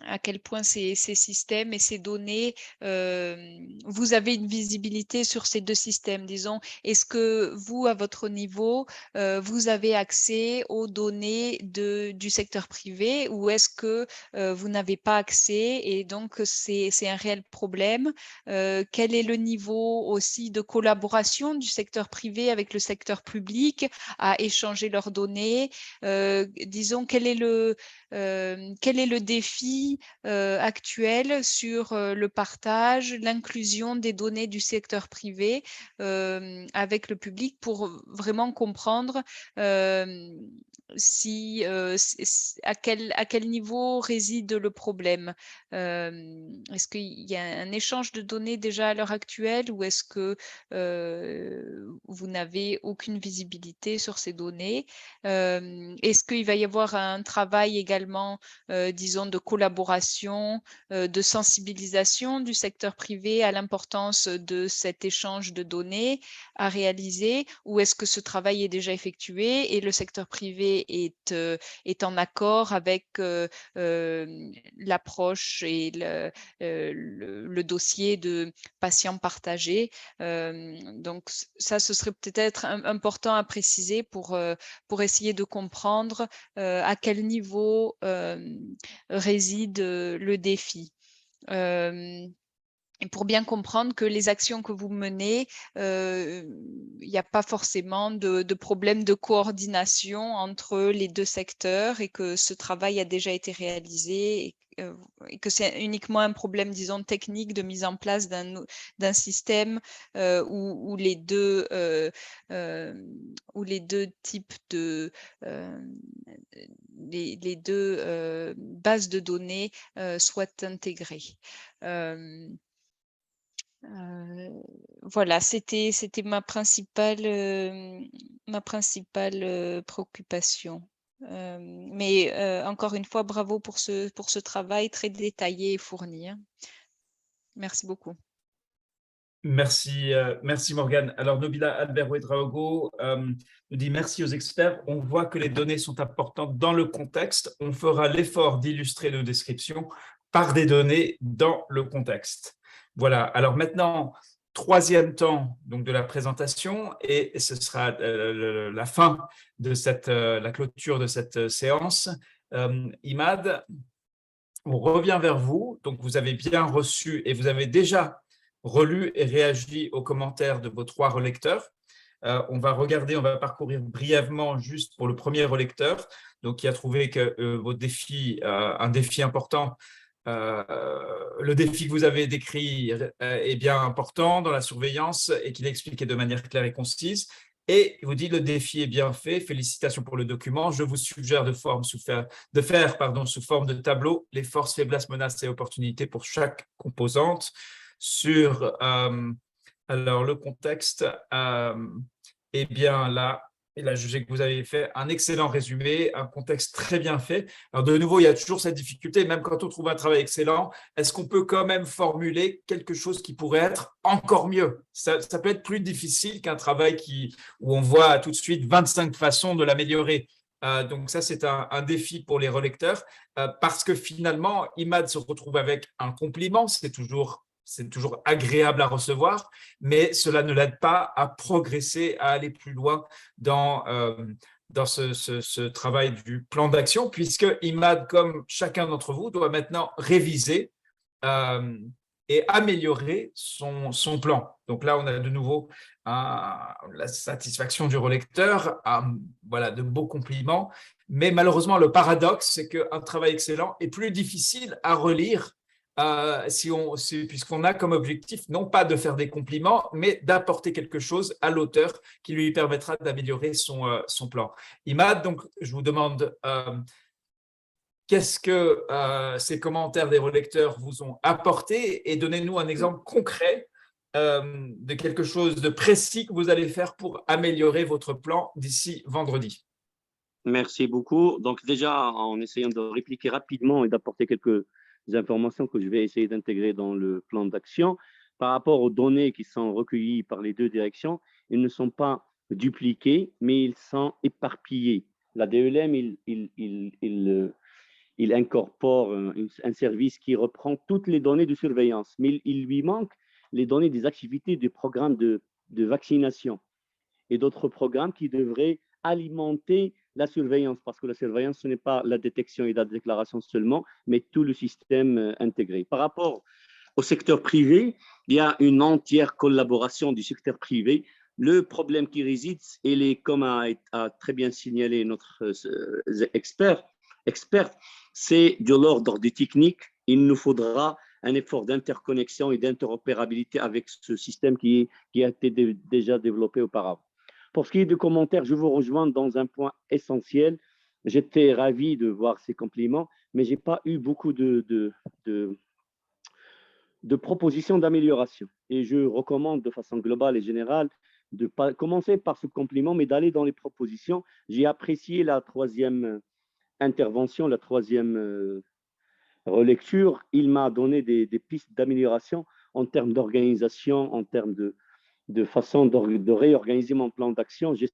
à quel point ces systèmes et ces données, vous avez une visibilité sur ces 2 systèmes, disons. Est-ce que vous, à votre niveau, vous avez accès aux données du secteur privé ou est-ce que vous n'avez pas accès et donc c'est un réel problème? Quel est le niveau aussi de collaboration du secteur privé avec le secteur public à échanger leurs données? Disons, quel est le défi actuel sur le partage, l'inclusion des données du secteur privé avec le public pour vraiment comprendre à quel niveau réside le problème. Est-ce qu'il y a un échange de données déjà à l'heure actuelle ou est-ce que vous n'avez aucune visibilité sur ces données? Est-ce qu'il va y avoir un travail également, disons, de collaboration, de sensibilisation du secteur privé à l'importance de cet échange de données à réaliser, ou est-ce que ce travail est déjà effectué et le secteur privé est en accord avec l'approche et le dossier de patients partagés? Donc ça, ce serait peut-être important à préciser pour essayer de comprendre à quel niveau réside le défi. Et pour bien comprendre que les actions que vous menez, il n'y a pas forcément de problème de coordination entre les deux secteurs et que ce travail a déjà été réalisé et que c'est uniquement un problème, disons, technique de mise en place d'un système où les deux types de les deux bases de données soient intégrées. Voilà, c'était ma principale préoccupation. Mais encore une fois, bravo pour ce travail très détaillé et fourni, hein. Merci beaucoup. Merci, merci Morgane. Alors, Nobila Albert-Ouedraogo nous dit merci aux experts. On voit que les données sont importantes dans le contexte. On fera l'effort d'illustrer nos descriptions par des données dans le contexte. Voilà. Alors maintenant, troisième temps donc, de la présentation et ce sera la fin de la clôture de cette séance. Imad, on revient vers vous. Donc, vous avez bien reçu et vous avez déjà relu et réagi aux commentaires de vos 3 relecteurs. On va parcourir brièvement juste pour le premier relecteur, donc qui a trouvé que votre défi, un défi important, le défi que vous avez décrit est bien important dans la surveillance et qu'il expliqué de manière claire et concise. Et il vous dit le défi est bien fait, félicitations pour le document. Je vous suggère de faire sous forme de tableau les forces, faiblesses, menaces et opportunités pour chaque composante. Sur alors le contexte, eh bien là, il a jugé que vous avez fait un excellent résumé, un contexte très bien fait. Alors de nouveau, il y a toujours cette difficulté, même quand on trouve un travail excellent, est-ce qu'on peut quand même formuler quelque chose qui pourrait être encore mieux? Ça peut être plus difficile qu'un travail où on voit tout de suite 25 façons de l'améliorer. Donc ça, c'est un défi pour les relecteurs parce que finalement, Imad se retrouve avec un compliment, c'est toujours agréable à recevoir, mais cela ne l'aide pas à progresser, à aller plus loin dans ce travail du plan d'action, puisque Imad, comme chacun d'entre vous, doit maintenant réviser et améliorer son plan. Donc là, on a de nouveau la satisfaction du relecteur, de beaux compliments, mais malheureusement, le paradoxe, c'est qu'un travail excellent est plus difficile à relire puisqu'on a comme objectif non pas de faire des compliments, mais d'apporter quelque chose à l'auteur qui lui permettra d'améliorer son plan. Imad, donc je vous demande qu'est-ce que ces commentaires des relecteurs vous ont apporté et donnez-nous un exemple concret de quelque chose de précis que vous allez faire pour améliorer votre plan d'ici vendredi. Merci beaucoup. Donc déjà, en essayant de répliquer rapidement et d'apporter quelques informations que je vais essayer d'intégrer dans le plan d'action. Par rapport aux données qui sont recueillies par les 2 directions, ils ne sont pas dupliqués, mais ils sont éparpillés. La DELM, il incorpore un service qui reprend toutes les données de surveillance, mais il lui manque les données des activités du programme de vaccination et d'autres programmes qui devraient alimenter la surveillance, parce que la surveillance, ce n'est pas la détection et la déclaration seulement, mais tout le système intégré. Par rapport au secteur privé, il y a une entière collaboration du secteur privé. Le problème qui réside, comme a très bien signalé notre experte, c'est de l'ordre des techniques. Il nous faudra un effort d'interconnexion et d'interopérabilité avec ce système qui a été déjà développé auparavant. Pour ce qui est de commentaires, je vous rejoins dans un point essentiel. J'étais ravi de voir ces compliments, mais je n'ai pas eu beaucoup de propositions d'amélioration. Et je recommande de façon globale et générale de pas commencer par ce compliment, mais d'aller dans les propositions. J'ai apprécié la troisième intervention, la troisième relecture. Il m'a donné des pistes d'amélioration en termes d'organisation, en termes de façon de réorganiser mon plan d'action. Je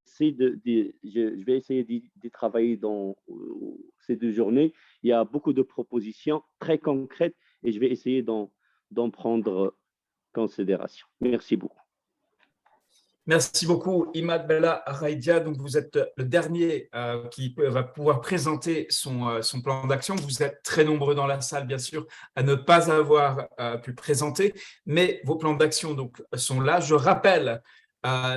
vais essayer d'y travailler dans ces 2 journées. Il y a beaucoup de propositions très concrètes et je vais essayer d'en prendre considération. Merci beaucoup. Merci beaucoup, Imad Bella Raïdia. Donc, vous êtes le dernier qui va pouvoir présenter son plan d'action. Vous êtes très nombreux dans la salle, bien sûr, à ne pas avoir pu présenter, mais vos plans d'action donc sont là. Je rappelle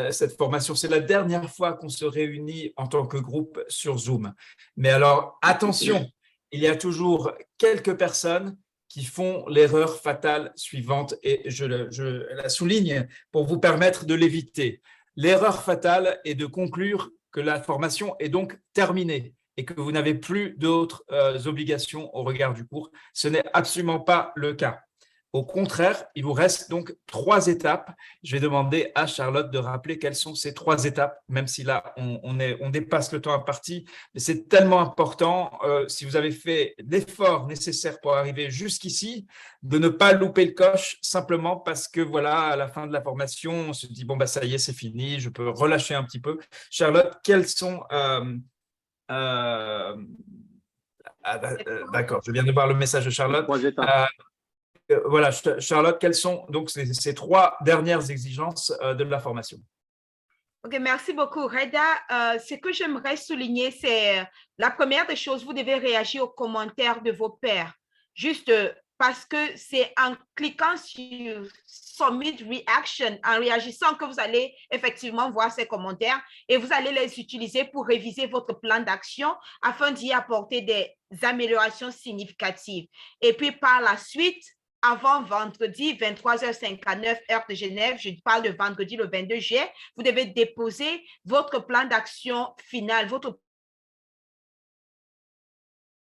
cette formation, c'est la dernière fois qu'on se réunit en tant que groupe sur Zoom. Mais alors, attention, il y a toujours quelques personnes qui font l'erreur fatale suivante, et je la souligne pour vous permettre de l'éviter. L'erreur fatale est de conclure que la formation est donc terminée et que vous n'avez plus d'autres obligations au regard du cours. Ce n'est absolument pas le cas. Au contraire, il vous reste donc 3 étapes. Je vais demander à Charlotte de rappeler quelles sont ces 3 étapes, même si là, on dépasse le temps imparti. Mais c'est tellement important, si vous avez fait l'effort nécessaire pour arriver jusqu'ici, de ne pas louper le coche simplement parce que, voilà, à la fin de la formation, on se dit, bon, bah, ça y est, c'est fini, je peux relâcher un petit peu. Charlotte, quelles sont… d'accord, je viens de voir le message de Charlotte. 3 étapes. Voilà, Charlotte, quelles sont donc ces 3 dernières exigences de la formation? Ok, merci beaucoup, Reda. Ce que j'aimerais souligner, c'est la première des choses, vous devez réagir aux commentaires de vos pairs. Juste parce que c'est en cliquant sur Submit Reaction, en réagissant, que vous allez effectivement voir ces commentaires et vous allez les utiliser pour réviser votre plan d'action afin d'y apporter des améliorations significatives. Et puis par la suite, avant vendredi 23h59 heure de Genève, je parle de vendredi le 22 juillet, vous devez déposer votre plan d'action final, votre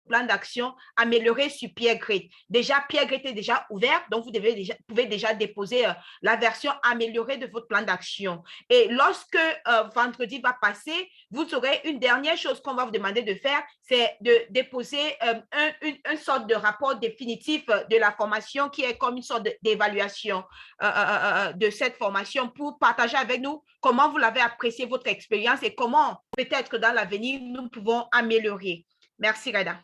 plan d'action amélioré sur PeerGrid. Déjà, PeerGrid est déjà ouvert, donc vous pouvez déjà déposer la version améliorée de votre plan d'action. Et lorsque vendredi va passer, vous aurez une dernière chose qu'on va vous demander de faire, c'est de déposer une sorte de rapport définitif de la formation qui est comme une sorte d'évaluation de cette formation pour partager avec nous comment vous l'avez apprécié, votre expérience et comment peut-être que dans l'avenir, nous pouvons améliorer. Merci, Reda.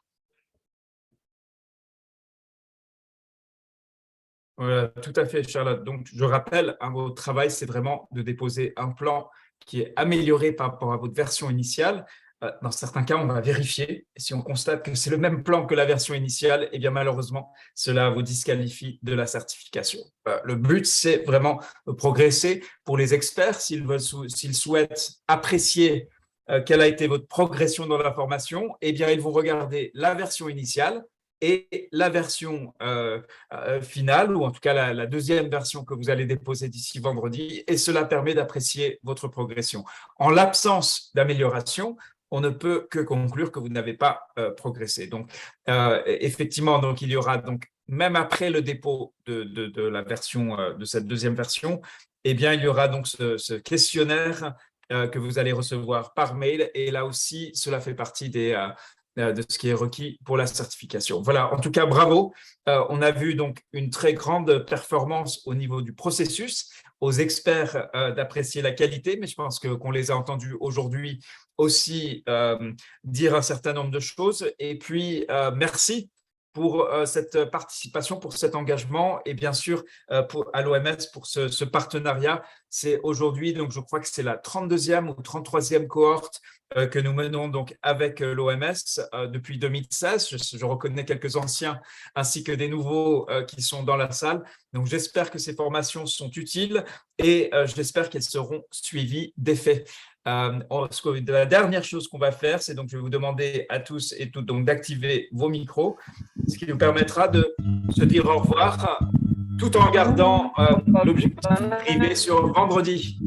Voilà, tout à fait, Charlotte. Donc, je rappelle, votre travail, c'est vraiment de déposer un plan qui est amélioré par rapport à votre version initiale. Dans certains cas, on va vérifier. Et si on constate que c'est le même plan que la version initiale, eh bien, malheureusement, cela vous disqualifie de la certification. Le but, c'est vraiment de progresser. Pour les experts, s'ils souhaitent apprécier quelle a été votre progression dans la formation, eh bien, ils vont regarder la version initiale et la version finale, ou en tout cas la deuxième version que vous allez déposer d'ici vendredi, et cela permet d'apprécier votre progression. En l'absence d'amélioration, on ne peut que conclure que vous n'avez pas progressé. Donc, effectivement, donc, il y aura, donc, même après le dépôt de la version, de cette deuxième version, eh bien, il y aura donc ce questionnaire que vous allez recevoir par mail, et là aussi, cela fait partie de ce qui est requis pour la certification. Voilà, en tout cas, bravo. On a vu donc une très grande performance au niveau du processus, aux experts d'apprécier la qualité, mais je pense qu'on les a entendus aujourd'hui aussi dire un certain nombre de choses. Et puis, merci pour cette participation, pour cet engagement et bien sûr à l'OMS pour ce partenariat. C'est aujourd'hui, donc je crois que c'est la 32e ou 33e cohorte que nous menons donc avec l'OMS depuis 2016. Je reconnais quelques anciens ainsi que des nouveaux qui sont dans la salle. Donc j'espère que ces formations sont utiles et j'espère qu'elles seront suivies d'effet. La dernière chose qu'on va faire, c'est donc je vais vous demander à tous et toutes donc d'activer vos micros, ce qui nous permettra de se dire au revoir tout en gardant l'objectif privé sur vendredi.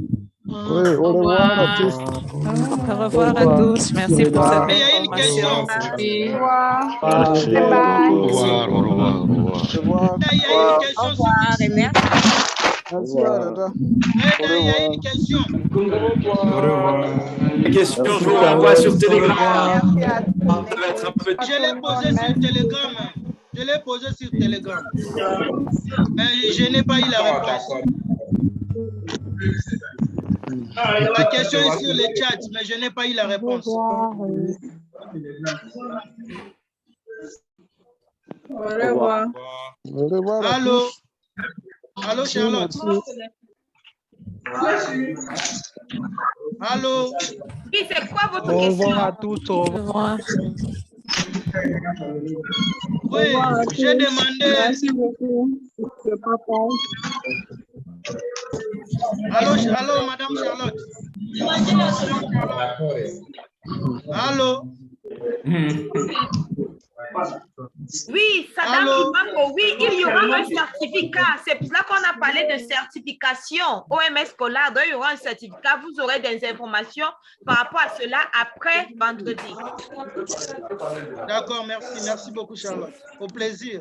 Oui, au revoir à tous. Au revoir à tous. Merci pour cette Il y a une question. information. Merci. Bye bye. Au revoir, au revoir, au revoir. Il y a une question. Au revoir et merci. Merci, Adada. Il y a une question. Au revoir. La question, je vous renvoie sur Telegram. Ça va être un peu... Je l'ai posée sur Telegram. Je l'ai posée sur Telegram. Mais je n'ai pas eu la réponse. La question est sur le chat, mais je n'ai pas eu la réponse. Au revoir. Au revoir à Allô? tous. Allô, Charlotte? Allô? Oui, c'est quoi votre Au question? revoir à tous. Au revoir. Oui, j'ai demandé. Merci beaucoup. Allô, Madame Charlotte. Allô? Oui, Sadam Ibango, oui, il y aura un certificat. C'est pour ça qu'on a parlé de certification OMS Scolaire. Donc, il y aura un certificat. Vous aurez des informations par rapport à cela après vendredi. D'accord, merci. Merci beaucoup, Charlotte. Au plaisir.